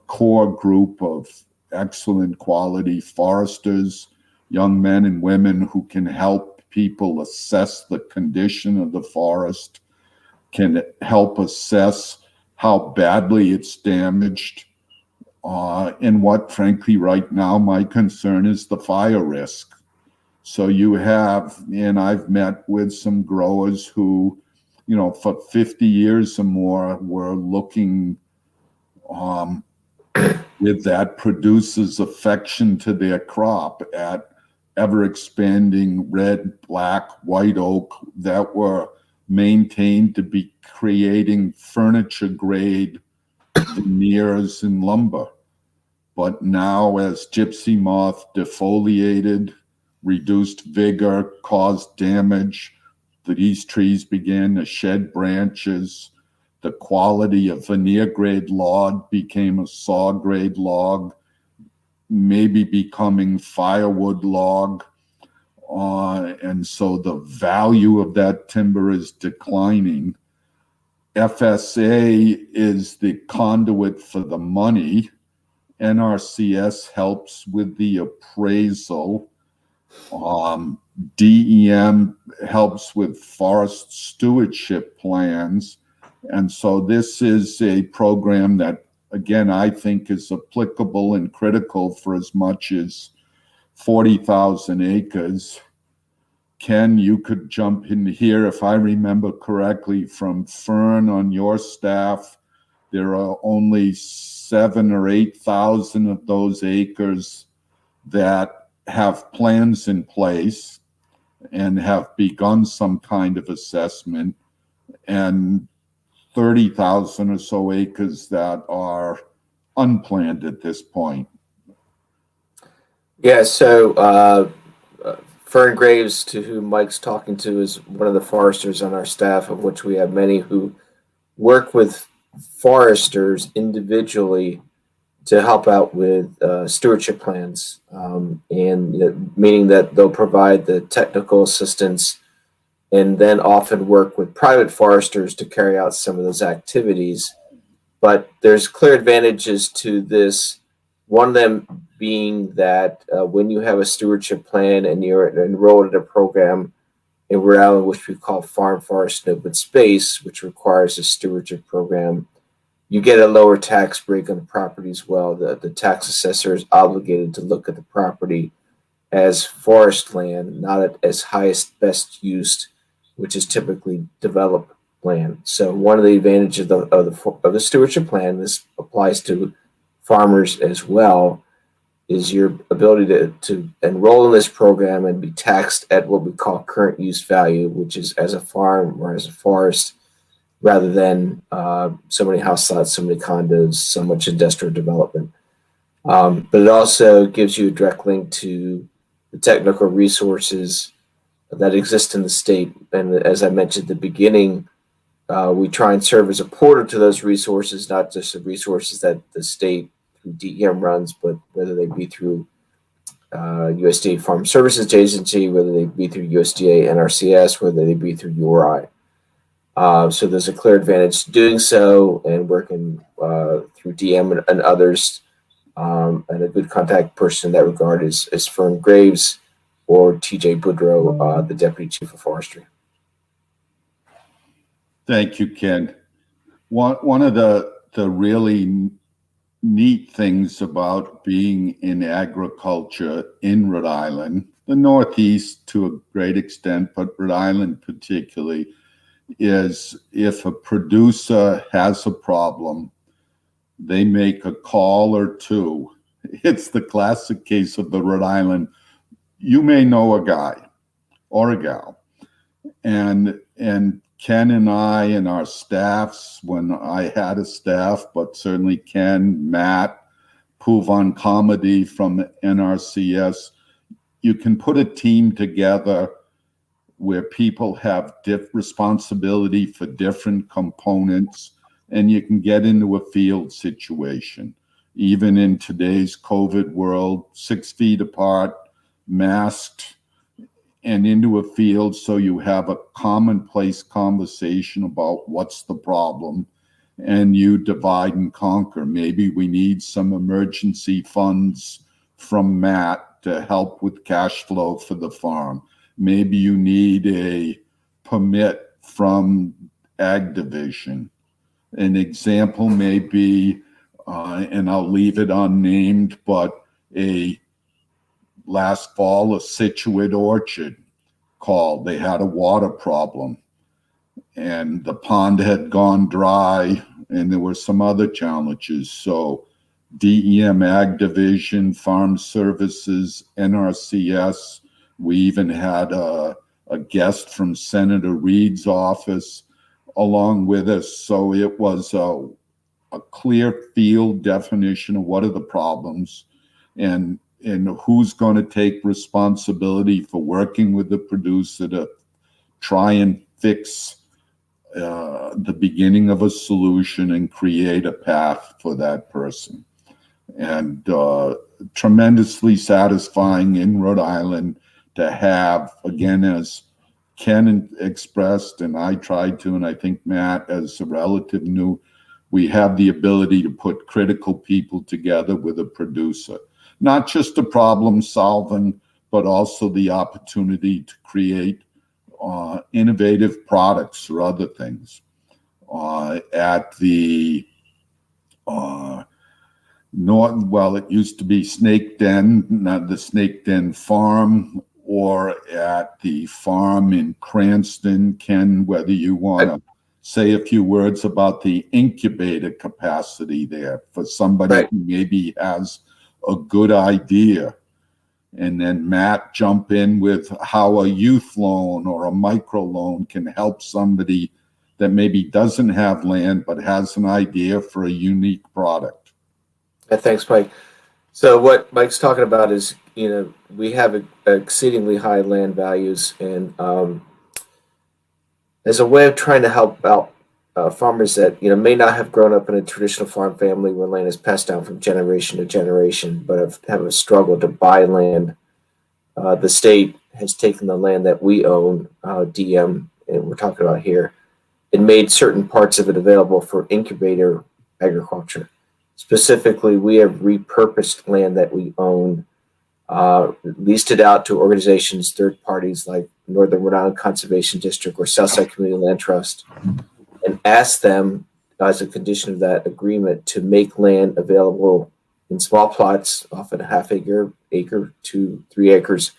core group of excellent quality foresters, young men and women who can help people assess the condition of the forest, can help assess how badly it's damaged, and what, frankly, right now, my concern is the fire risk. So you have, and I've met with some growers who, for 50 years or more were looking with that producer's affection to their crop at ever-expanding red, black, white oak that were maintained to be creating furniture-grade veneers and lumber. But now, as gypsy moth defoliated, reduced vigor, caused damage, these trees began to shed branches. The quality of veneer grade log became a saw grade log, maybe becoming firewood log. And so the value of that timber is declining. FSA is the conduit for the money. NRCS helps with the appraisal. DEM helps with forest stewardship plans. And so this is a program that, again, I think is applicable and critical for as much as 40,000 acres. Ken, you could jump in here. If I remember correctly from Fern on your staff, there are only 7,000 or 8,000 of those acres that have plans in place and have begun some kind of assessment, and 30,000 or so acres that are unplanned at this point. Yeah, so Fern Graves, to whom Mike's talking to, is one of the foresters on our staff, of which we have many who work with foresters individually to help out with stewardship plans, and meaning that they'll provide the technical assistance and then often work with private foresters to carry out some of those activities. But there's clear advantages to this. One of them being that when you have a stewardship plan and you're enrolled in a program in Rhode Island, which we call Farm, Forest, and Open Space, which requires a stewardship program, you get a lower tax break on the property as well. The tax assessor is obligated to look at the property as forest land, not as highest best used, which is typically developed land. So one of the advantages of the stewardship plan, this applies to farmers as well, is your ability to enroll in this program and be taxed at what we call current use value, which is as a farm or as a forest, rather than so many house lots, so many condos, so much industrial development. But it also gives you a direct link to the technical resources that exist in the state. And as I mentioned at the beginning, we try and serve as a portal to those resources, not just the resources that the state through DEM runs, but whether they be through USDA Farm Services Agency, whether they be through USDA NRCS, whether they be through URI. So there's a clear advantage to doing so and working through DM and others. And a good contact person in that regard is Fern Graves or TJ Boudreau, the Deputy Chief of Forestry. Thank you, Ken. One of the really neat things about being in agriculture in Rhode Island, the Northeast to a great extent, but Rhode Island particularly, is if a producer has a problem, they make a call or two. It's the classic case of the Rhode Island, you may know a guy or a gal. And Ken and I and our staffs, when I had a staff, but certainly Ken, Matt, Puvan Comedy from NRCS, you can put a team together where people have responsibility for different components, and you can get into a field situation. Even in today's COVID world, 6 feet apart, masked, and into a field so you have a commonplace conversation about what's the problem, and you divide and conquer. Maybe we need some emergency funds from Matt to help with cash flow for the farm. Maybe you need a permit from Ag Division. An example may be, and I'll leave it unnamed, but last fall, a Situate orchard called. They had a water problem, and the pond had gone dry, and there were some other challenges. So DEM Ag Division, Farm Services, NRCS, we even had a guest from Senator Reed's office along with us. So it was a a clear field definition of what are the problems and who's going to take responsibility for working with the producer to try and fix the beginning of a solution and create a path for that person. And tremendously satisfying in Rhode Island to have, again, as Ken expressed, and I tried to, and I think Matt, as a relative, knew, we have the ability to put critical people together with a producer. Not just a problem solving, but also the opportunity to create innovative products or other things. At the it used to be Snake Den, not the Snake Den Farm, or at the farm in Cranston. Ken, whether you want to say a few words about the incubator capacity there for somebody who maybe has a good idea. And then Matt, jump in with how a youth loan or a microloan can help somebody that maybe doesn't have land but has an idea for a unique product. Thanks, Mike. So what Mike's talking about is, we have exceedingly high land values, and as a way of trying to help out farmers that may not have grown up in a traditional farm family where land is passed down from generation to generation, but have a struggle to buy land. The state has taken the land that we own, DM, and we're talking about here, and made certain parts of it available for incubator agriculture. Specifically, we have repurposed land that we own, leased it out to organizations, third parties like Northern Rhode Island Conservation District or Southside Community Land Trust, and asked them, as a condition of that agreement, to make land available in small plots, often a half acre, 2, 3 acres,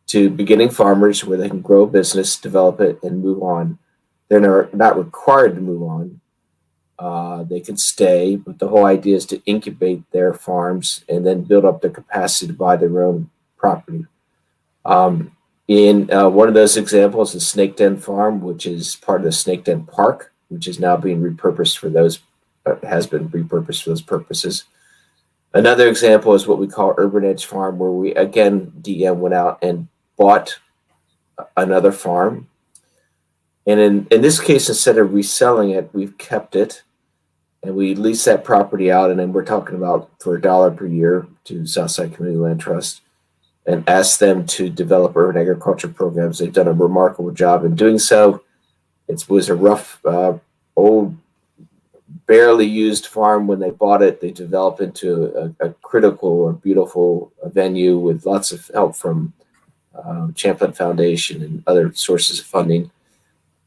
to beginning farmers where they can grow a business, develop it, and move on. They're not required to move on. They can stay, but the whole idea is to incubate their farms and then build up the capacity to buy their own property. In one of those examples, the Snake Den Farm, which is part of the Snake Den Park, which is now being repurposed for those, has been repurposed for those purposes. Another example is what we call Urban Edge Farm, where we, again, DM went out and bought another farm. And in this case, instead of reselling it, we've kept it, and we lease that property out, and then we're talking about for $1 per year to Southside Community Land Trust, and ask them to develop urban agriculture programs. They've done a remarkable job in doing so. It was a rough, old, barely used farm when they bought it. They developed into a critical or beautiful venue with lots of help from Champlain Foundation and other sources of funding.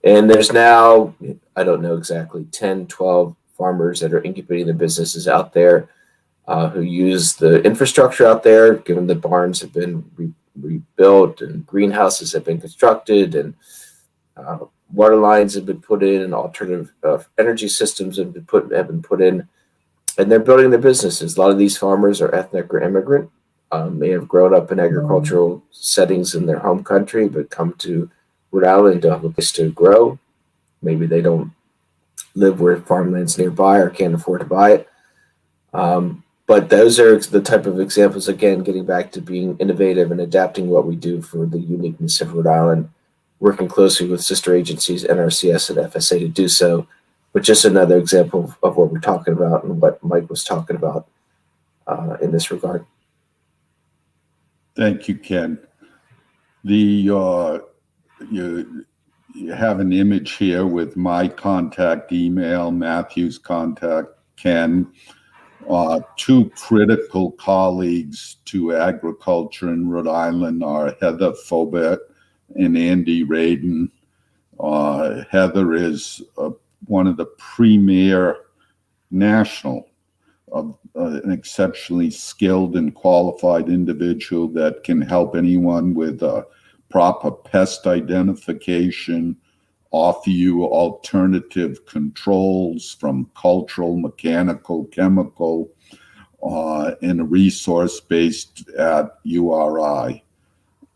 And there's now, I don't know exactly, 10, 12 farmers that are incubating their businesses out there who use the infrastructure out there, given the barns have been rebuilt and greenhouses have been constructed and water lines have been put in and alternative energy systems have been put in, and they're building their businesses. A lot of these farmers are ethnic or immigrant, may have grown up in agricultural settings in their home country, but come to Rhode Island to have a place to grow. Maybe they don't live where farmland's nearby or can't afford to buy it. But those are the type of examples, again, getting back to being innovative and adapting what we do for the uniqueness of Rhode Island, working closely with sister agencies, NRCS and FSA to do so. But just another example of what we're talking about and what Mike was talking about in this regard. Thank you, Ken. You have an image here with my contact email, Matthew's contact, Ken. Two critical colleagues to agriculture in Rhode Island are Heather Fobert and Andy Radin. Heather is one of the premier national, an exceptionally skilled and qualified individual that can help anyone with proper pest identification, offer you alternative controls from cultural, mechanical, chemical, and a resource based at URI.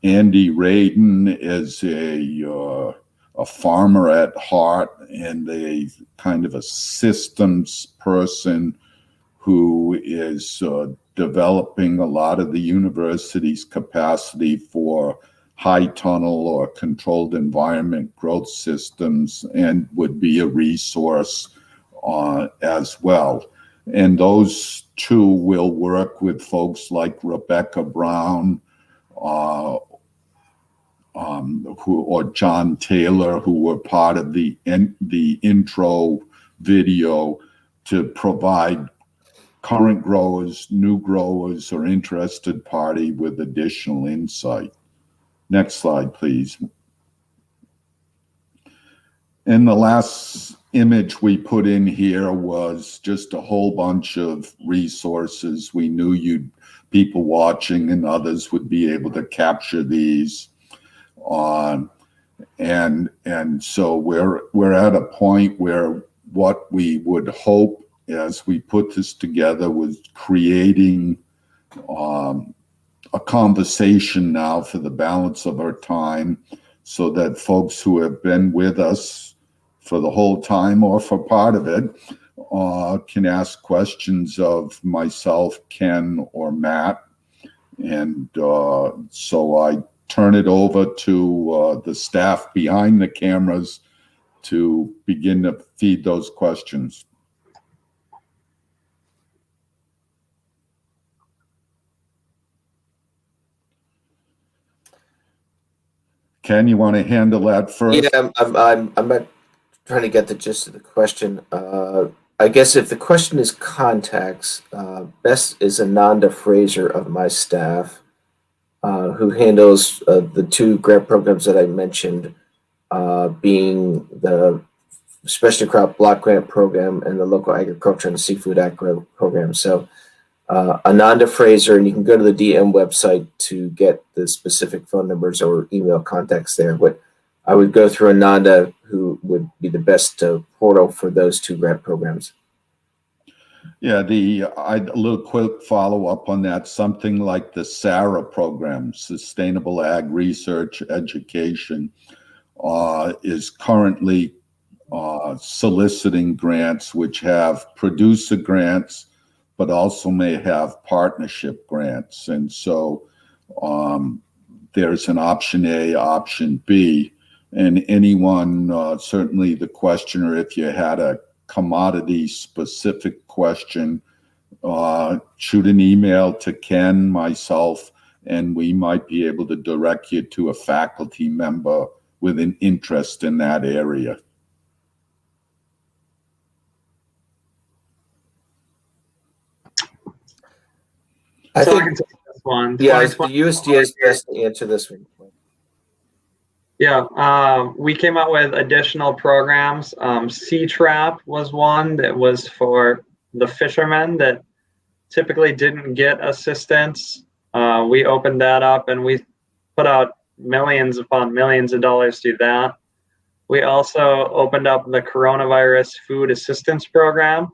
Andy Radin is a a farmer at heart and a kind of a systems person who is developing a lot of the university's capacity for high tunnel or controlled environment growth systems, and would be a resource as well. And those two will work with folks like Rebecca Brown or John Taylor, who were part of the intro video, to provide current growers, new growers, or interested party with additional insight. Next slide, please. And the last image we put in here was just a whole bunch of resources. We knew people watching and others would be able to capture these. And so we're at a point where what we would hope as we put this together was creating a conversation now for the balance of our time, so that folks who have been with us for the whole time or for part of it can ask questions of myself, Ken, or Matt. And so I turn it over to the staff behind the cameras to begin to feed those questions. Ken, you want to handle that first? Yeah, I'm not trying to get the gist of the question. I guess if the question is contacts, best is Ananda Fraser of my staff, who handles the two grant programs that I mentioned, being the Specialty Crop Block Grant Program and the Local Agriculture and Seafood Agro Program. So Ananda Fraser, and you can go to the DM website to get the specific phone numbers or email contacts there. But I would go through Ananda, who would be the best portal for those two grant programs. Yeah, a little quick follow-up on that. Something like the SARA program, Sustainable Ag Research Education, is currently soliciting grants which have producer grants, but also may have partnership grants. And so there's an option A, option B, and anyone, certainly the questioner, if you had a commodity specific question, shoot an email to Ken, myself, and we might be able to direct you to a faculty member with an interest in that area. I So I think, can take this one. yeah, the 2020 USDA is best to answer this one. Yeah, we came out with additional programs. C-Trap was one that was for the fishermen that typically didn't get assistance. We opened that up and we put out millions upon millions of dollars to that. We also opened up the Coronavirus Food Assistance Program,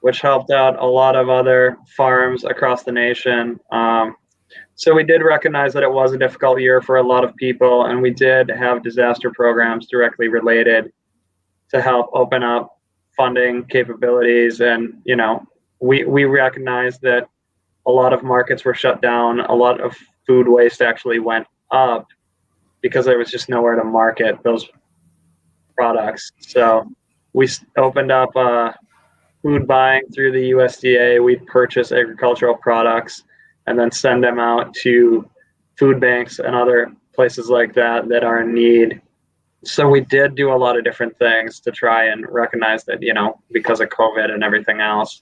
which helped out a lot of other farms across the nation. So we did recognize that it was a difficult year for a lot of people, and we did have disaster programs directly related to help open up funding capabilities. And, you know, we recognized that a lot of markets were shut down. A lot of food waste actually went up because there was just nowhere to market those products. So we opened up food buying through the USDA. We purchase agricultural products and then send them out to food banks and other places like that that are in need. So we did do a lot of different things to try and recognize that, you know, because of COVID and everything else,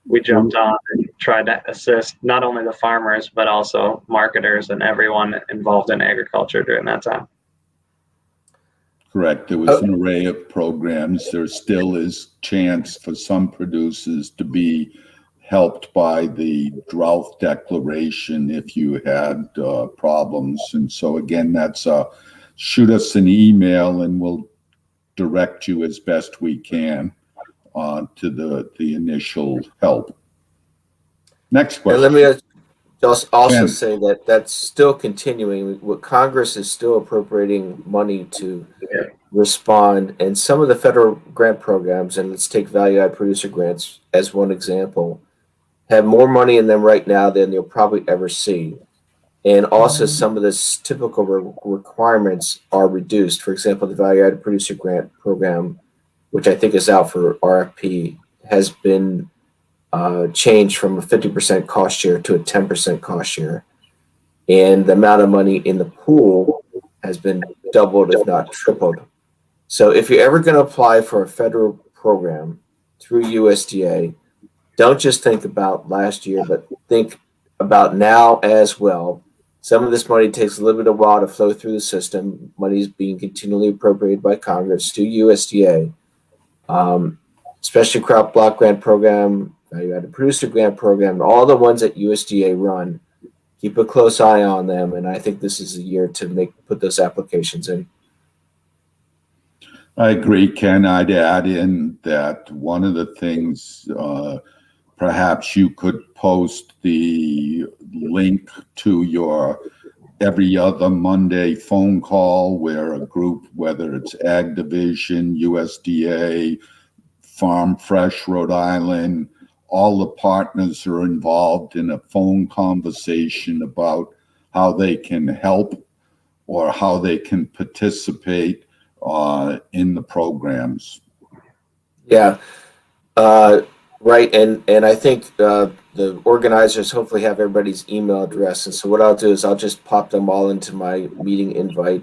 we jumped on and tried to assist not only the farmers, but also marketers and everyone involved in agriculture during that time. Correct. There was an array of programs. There still is chance for some producers to be helped by the drought declaration if you had problems. And so again, that's shoot us an email and we'll direct you as best we can to the initial help. Next question. Just also And- say that that's still continuing. What Congress is still appropriating money to respond, and some of the federal grant programs, and let's take value-added producer grants as one example, have more money in them right now than you'll probably ever see. And also, some of the typical requirements are reduced. For example, the value-added producer grant program, which I think is out for RFP, has been changed from a 50% cost share to a 10% cost share. And the amount of money in the pool has been doubled, if not tripled. So if you're ever going to apply for a federal program through USDA, don't just think about last year, but think about now as well. Some of this money takes a little bit of while to flow through the system. Money is being continually appropriated by Congress to USDA, especially crop block grant program, value-added producer grant program, all the ones that USDA run. Keep a close eye on them, and I think this is a year to put those applications in. I agree, Ken. I'd add in that one of the things, perhaps you could post the link to your every other Monday phone call where a group, whether it's Ag Division, USDA, Farm Fresh, Rhode Island, all the partners are involved in a phone conversation about how they can help or how they can participate in the programs. Yeah, right. And I think the organizers hopefully have everybody's email address. And so what I'll do is I'll just pop them all into my meeting invite.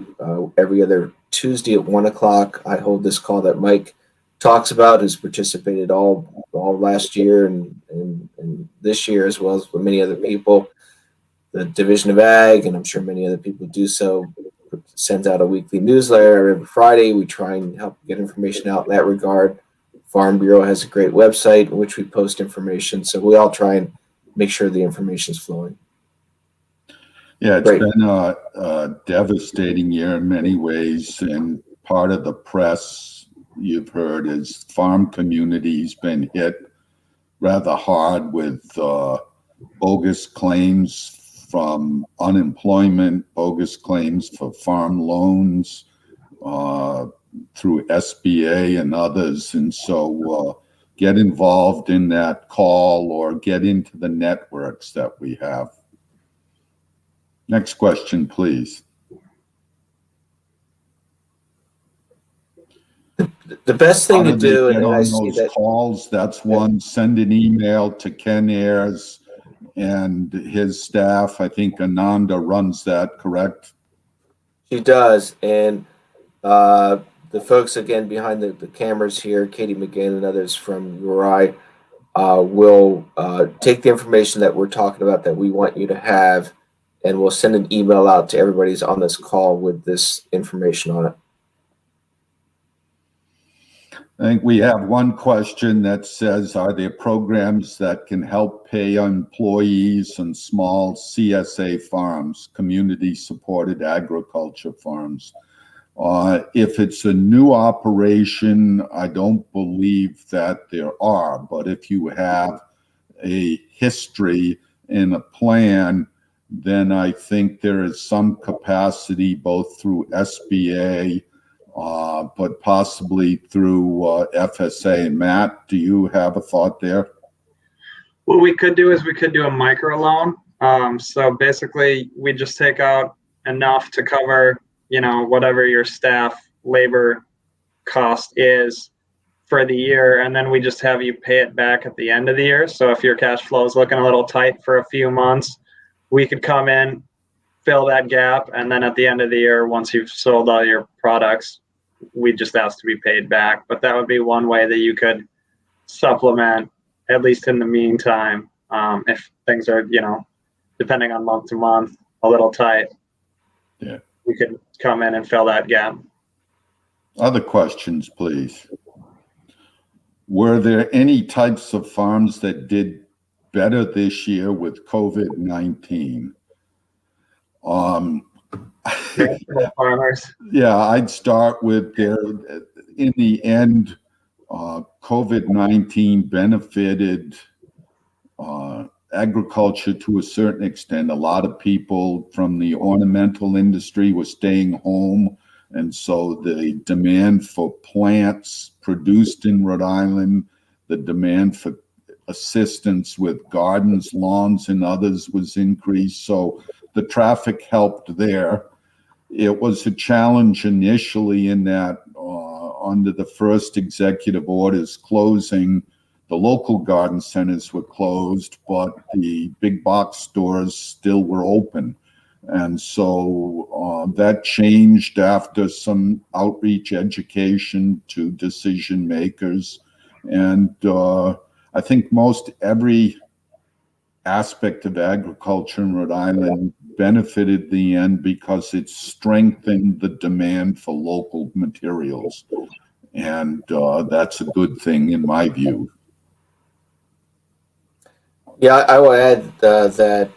Every other Tuesday at 1 o'clock, I hold this call that Mike talks about, who's participated all last year and this year, as well as with many other people. The Division of Ag, and I'm sure many other people do so, sends out a weekly newsletter every Friday. We try and help get information out in that regard. Farm Bureau has a great website in which we post information. So we all try and make sure the information is flowing. Yeah, it's Great. been a devastating year in many ways. And part of the press you've heard is farm community's been hit rather hard with bogus claims from unemployment, bogus claims for farm loans through SBA and others. And so get involved in that call or get into the networks that we have. Next question, please. The best thing How to do they do, get and I on see those that calls? That's one. Send an email to Ken Ayers and his staff. I think Ananda runs that, correct? she does. And the folks, again, behind the cameras here, Katie McGinn and others from URI, will take the information that we're talking about that we want you to have, and we'll send an email out to everybody who's on this call with this information on it. I think we have one question that says, are there programs that can help pay employees and small CSA farms, community-supported agriculture farms? If it's a new operation, I don't believe that there are, but if you have a history and a plan, then I think there is some capacity both through SBA, but possibly through FSA. Matt, do you have a thought there? What we could do is we could do a microloan. So basically, we just take out enough to cover, whatever your staff labor cost is for the year, and then we just have you pay it back at the end of the year. So if your cash flow is looking a little tight for a few months, we could come in, fill that gap, and then at the end of the year, once you've sold all your products, we just ask to be paid back. But that would be one way that you could supplement, at least in the meantime, if things are, depending on month to month, a little tight. Yeah. We could come in and fill that gap. Other questions, please. Were there any types of farms that did better this year with COVID-19? Farmers. Yeah, I'd start with there. In the end, COVID-19 benefited agriculture to a certain extent. A lot of people from the ornamental industry were staying home, and so the demand for plants produced in Rhode Island, the demand for assistance with gardens, lawns, and others was increased. So the traffic helped there. It was a challenge initially in that under the first executive orders closing, the local garden centers were closed, but the big box stores still were open. And so that changed after some outreach education to decision makers. And I think most every aspect of agriculture in Rhode Island benefited in the end because it strengthened the demand for local materials. And that's a good thing in my view. Yeah, I will add that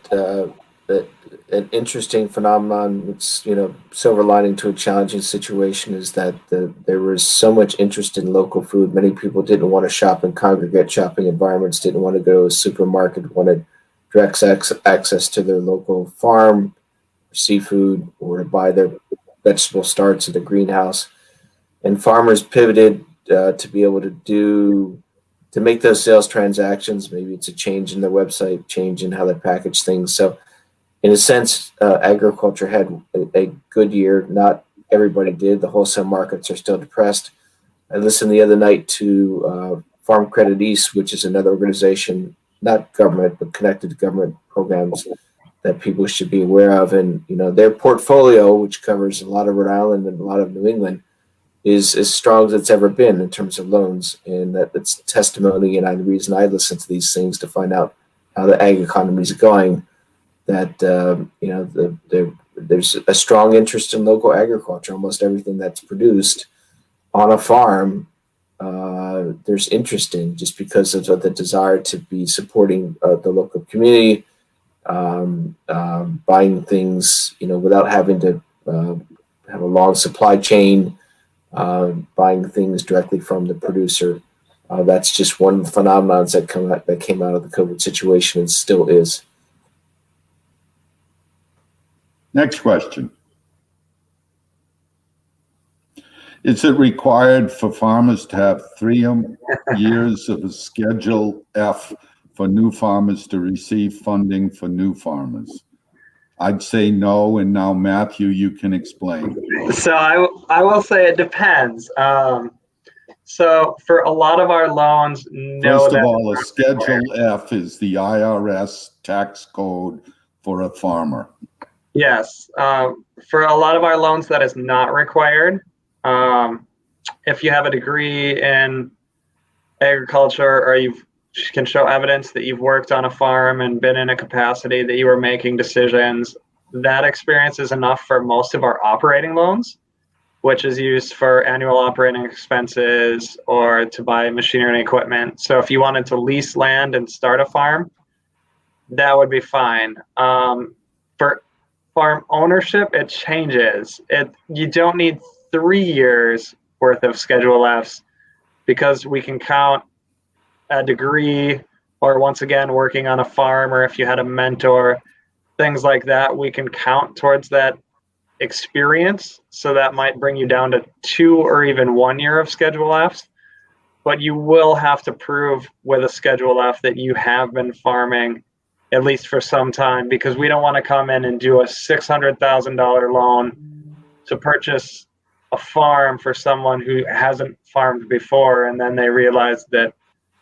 an interesting phenomenon, which, silver lining to a challenging situation, is that there was so much interest in local food. Many people didn't want to shop in congregate shopping environments, didn't want to go to a supermarket, wanted direct access to their local farm, seafood, or to buy their vegetable starts at the greenhouse. And farmers pivoted to be able to make those sales transactions. Maybe it's a change in their website, change in how they package things. So in a sense, agriculture had a good year. Not everybody did. The wholesale markets are still depressed. I listened the other night to Farm Credit East, which is another organization, not government, but connected to government programs that people should be aware of. And, their portfolio, which covers a lot of Rhode Island and a lot of New England, is as strong as it's ever been in terms of loans. And that's testimony, and the reason I listen to these things to find out how the ag economies are going, that, there's a strong interest in local agriculture. Almost everything that's produced on a farm, there's interest in, just because of the desire to be supporting the local community, buying things, without having to have a long supply chain, buying things directly from the producer. That's just one of the phenomena that came out of the COVID situation and still is. Next question. Is it required for farmers to have 3 years of a Schedule F for new farmers to receive funding for new farmers? I'd say no, and now Matthew, you can explain. So I will say it depends. So for a lot of our loans, First of all, a Schedule F is the IRS tax code for a farmer. Yes. For a lot of our loans, that is not required. If you have a degree in agriculture, or you can show evidence that you've worked on a farm and been in a capacity that you were making decisions, that experience is enough for most of our operating loans, which is used for annual operating expenses or to buy machinery and equipment. So if you wanted to lease land and start a farm, that would be fine. For farm ownership, it changes. You don't need 3 years worth of Schedule Fs, because we can count a degree, or once again, working on a farm, or if you had a mentor, things like that, we can count towards that experience. So that might bring you down to 2 or even 1 year of Schedule Fs. But you will have to prove with a Schedule F that you have been farming at least for some time, because we don't want to come in and do a $600,000 loan to purchase a farm for someone who hasn't farmed before, and then they realize that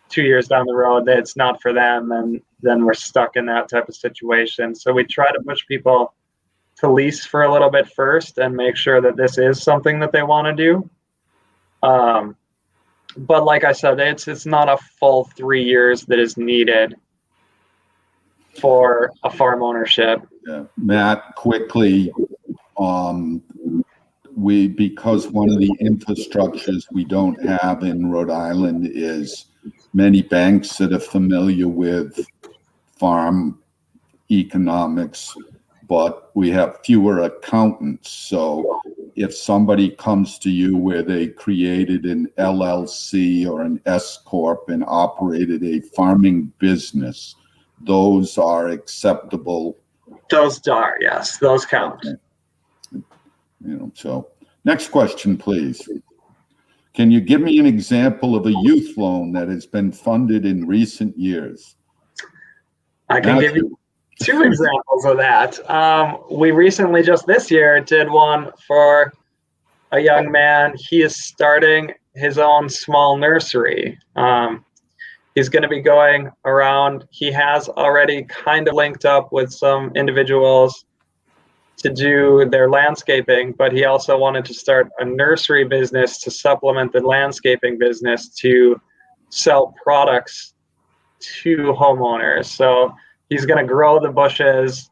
2 years down the road that it's not for them, and then we're stuck in that type of situation. So we try to push people to lease for a little bit first and make sure that this is something that they want to do. But like I said, it's not a full 3 years that is needed for a farm ownership. Yeah. Matt, quickly, because one of the infrastructures we don't have in Rhode Island is many banks that are familiar with farm economics, but we have fewer accountants. So if somebody comes to you where they created an LLC or an S Corp and operated a farming business, those are acceptable. Those are, yes, those count. So next question, please. Can you give me an example of a youth loan that has been funded in recent years? I can give you 2 examples of that. We recently, just this year, did one for a young man. He is starting his own small nursery. He's going to be going around. He has already kind of linked up with some individuals to do their landscaping, but he also wanted to start a nursery business to supplement the landscaping business to sell products to homeowners. So he's going to grow the bushes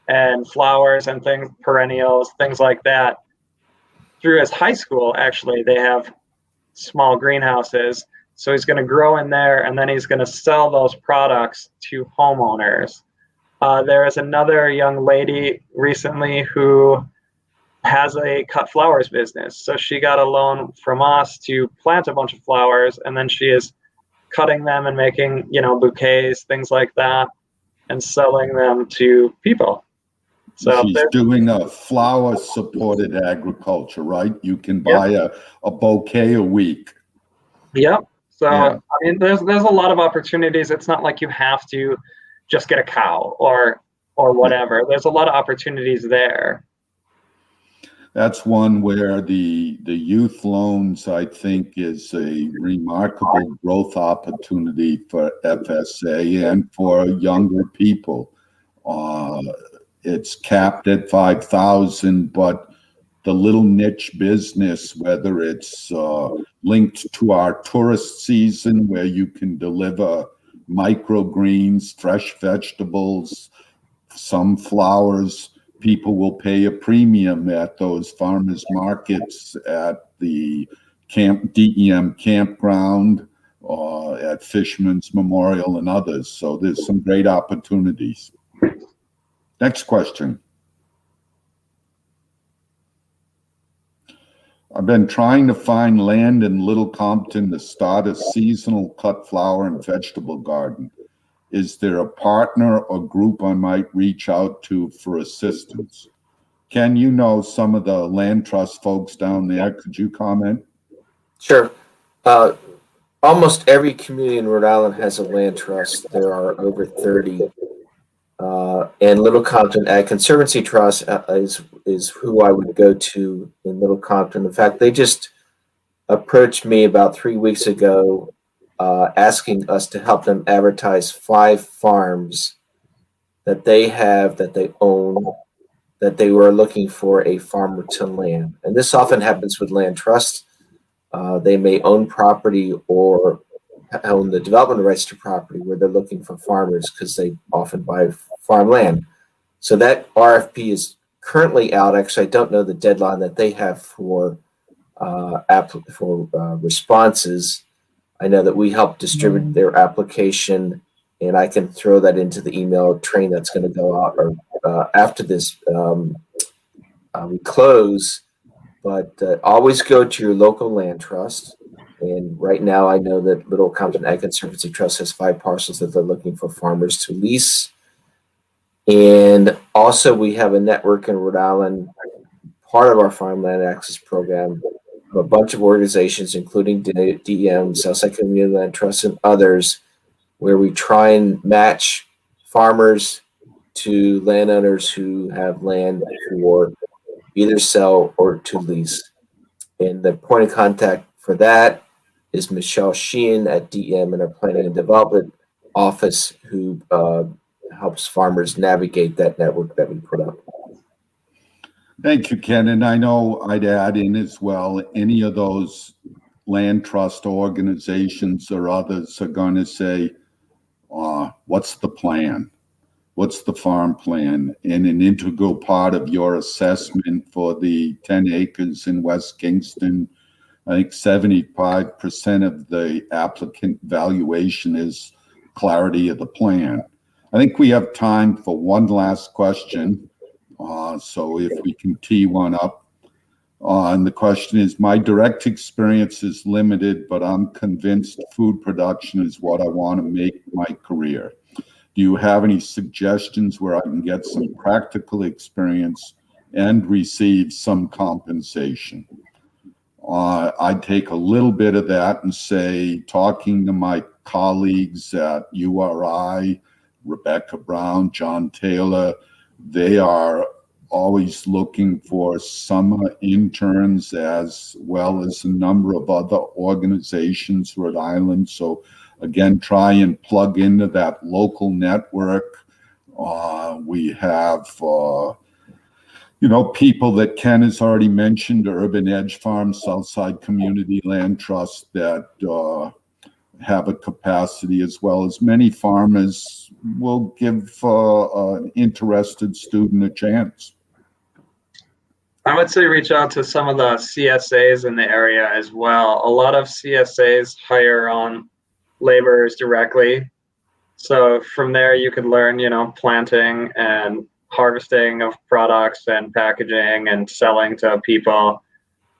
and flowers and things, perennials, things like that. Through his high school, actually, they have small greenhouses. So he's going to grow in there, and then he's going to sell those products to homeowners. There is another young lady recently who has a cut flowers business. So she got a loan from us to plant a bunch of flowers, and then she is cutting them and making, bouquets, things like that, and selling them to people. So she's doing a flower-supported agriculture, right? You can buy a bouquet a week. Yep. So yeah. I mean, there's a lot of opportunities. It's not like you have to just get a cow or whatever. There's a lot of opportunities there. That's one where the youth loans, I think, is a remarkable growth opportunity for FSA and for younger people. It's capped at 5,000, but the little niche business, whether it's linked to our tourist season where you can deliver microgreens, fresh vegetables, some flowers, people will pay a premium at those farmers markets at the DEM campground, at Fisherman's Memorial and others. So there's some great opportunities. Next question. I've been trying to find land in Little Compton to start a seasonal cut flower and vegetable garden. Is there a partner or group I might reach out to for assistance? Ken, you know some of the land trust folks down there. Could you comment? Sure. Almost every community in Rhode Island has a land trust. There are over 30. And Little Compton Ag Conservancy Trust is who I would go to in Little Compton. In fact, they just approached me about 3 weeks ago asking us to help them advertise 5 farms that they have, that they own, that they were looking for a farmer to land. And this often happens with land trusts. They may own property or own the development rights to property where they're looking for farmers because they often buy farmland. So that RFP is currently out. Actually, I don't know the deadline that they have for responses. I know that we help distribute their application, and I can throw that into the email train that's going to go out or after this we close. But always go to your local land trust. And right now, I know that Little Compton Ag Conservancy Trust has 5 parcels that they're looking for farmers to lease. And also, we have a network in Rhode Island, part of our Farmland Access Program, of a bunch of organizations, including DEM, Southside Community Land Trust, and others, where we try and match farmers to landowners who have land for either sell or to lease. And the point of contact for that is Michelle Sheehan at DEM in our Planning and Development Office, who helps farmers navigate that network that we put up. Thank you, Ken. And I know I'd add in as well, any of those land trust organizations or others are going to say, what's the plan? What's the farm plan? And an integral part of your assessment for the 10 acres in West Kingston, I think 75% of the applicant valuation is clarity of the plan. I think we have time for one last question. So if we can tee one up. And the question is, my direct experience is limited, but I'm convinced food production is what I want to make my career. Do you have any suggestions where I can get some practical experience and receive some compensation? I'd take a little bit of that and say, talking to my colleagues at URI, Rebecca Brown, John Taylor, they are always looking for summer interns as well as a number of other organizations, Rhode Island. So again, try and plug into that local network. We have, people that Ken has already mentioned, Urban Edge Farm, Southside Community Land Trust, that have a capacity, as well as many farmers will give an interested student a chance. I would say reach out to some of the CSAs in the area as well. A lot of CSAs hire on laborers directly. So from there you could learn, planting and harvesting of products and packaging and selling to people.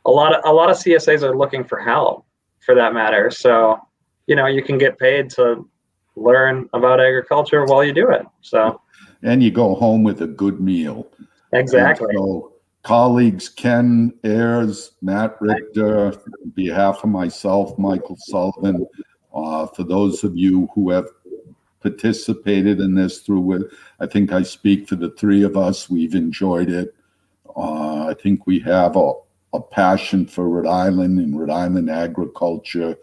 A lot of CSAs are looking for help, for that matter. So, you can get paid to learn about agriculture while you do it. So, and you go home with a good meal. Exactly. And so colleagues Ken Ayers, Matt Richter, on behalf of myself, Michael Sullivan, for those of you who have participated in this I think I speak for the three of us, we've enjoyed it. I think we have a passion for Rhode Island and Rhode Island agriculture.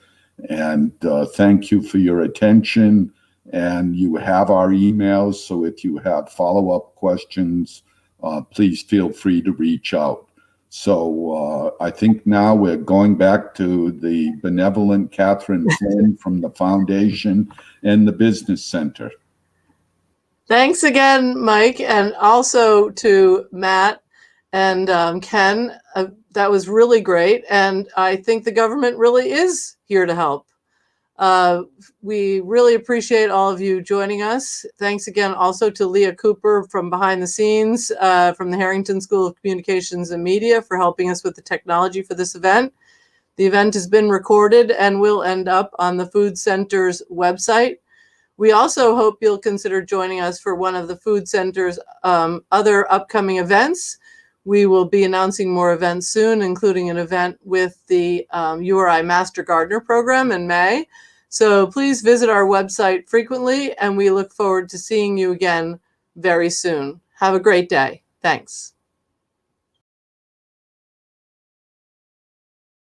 And thank you for your attention. And you have our emails, so if you have follow-up questions, please feel free to reach out. So I think now we're going back to the benevolent Catherine Flynn from the foundation and the business center. Thanks again, Mike, and also to Matt and Ken. That was really great. And I think the government really is here to help. We really appreciate all of you joining us. Thanks again also to Leah Cooper from behind the scenes from the Harrington School of Communications and Media for helping us with the technology for this event. The event has been recorded and will end up on the Food Center's website. We also hope you'll consider joining us for one of the Food Center's other upcoming events. We will be announcing more events soon, including an event with the URI Master Gardener Program in May. So please visit our website frequently, and we look forward to seeing you again very soon. Have a great day. Thanks.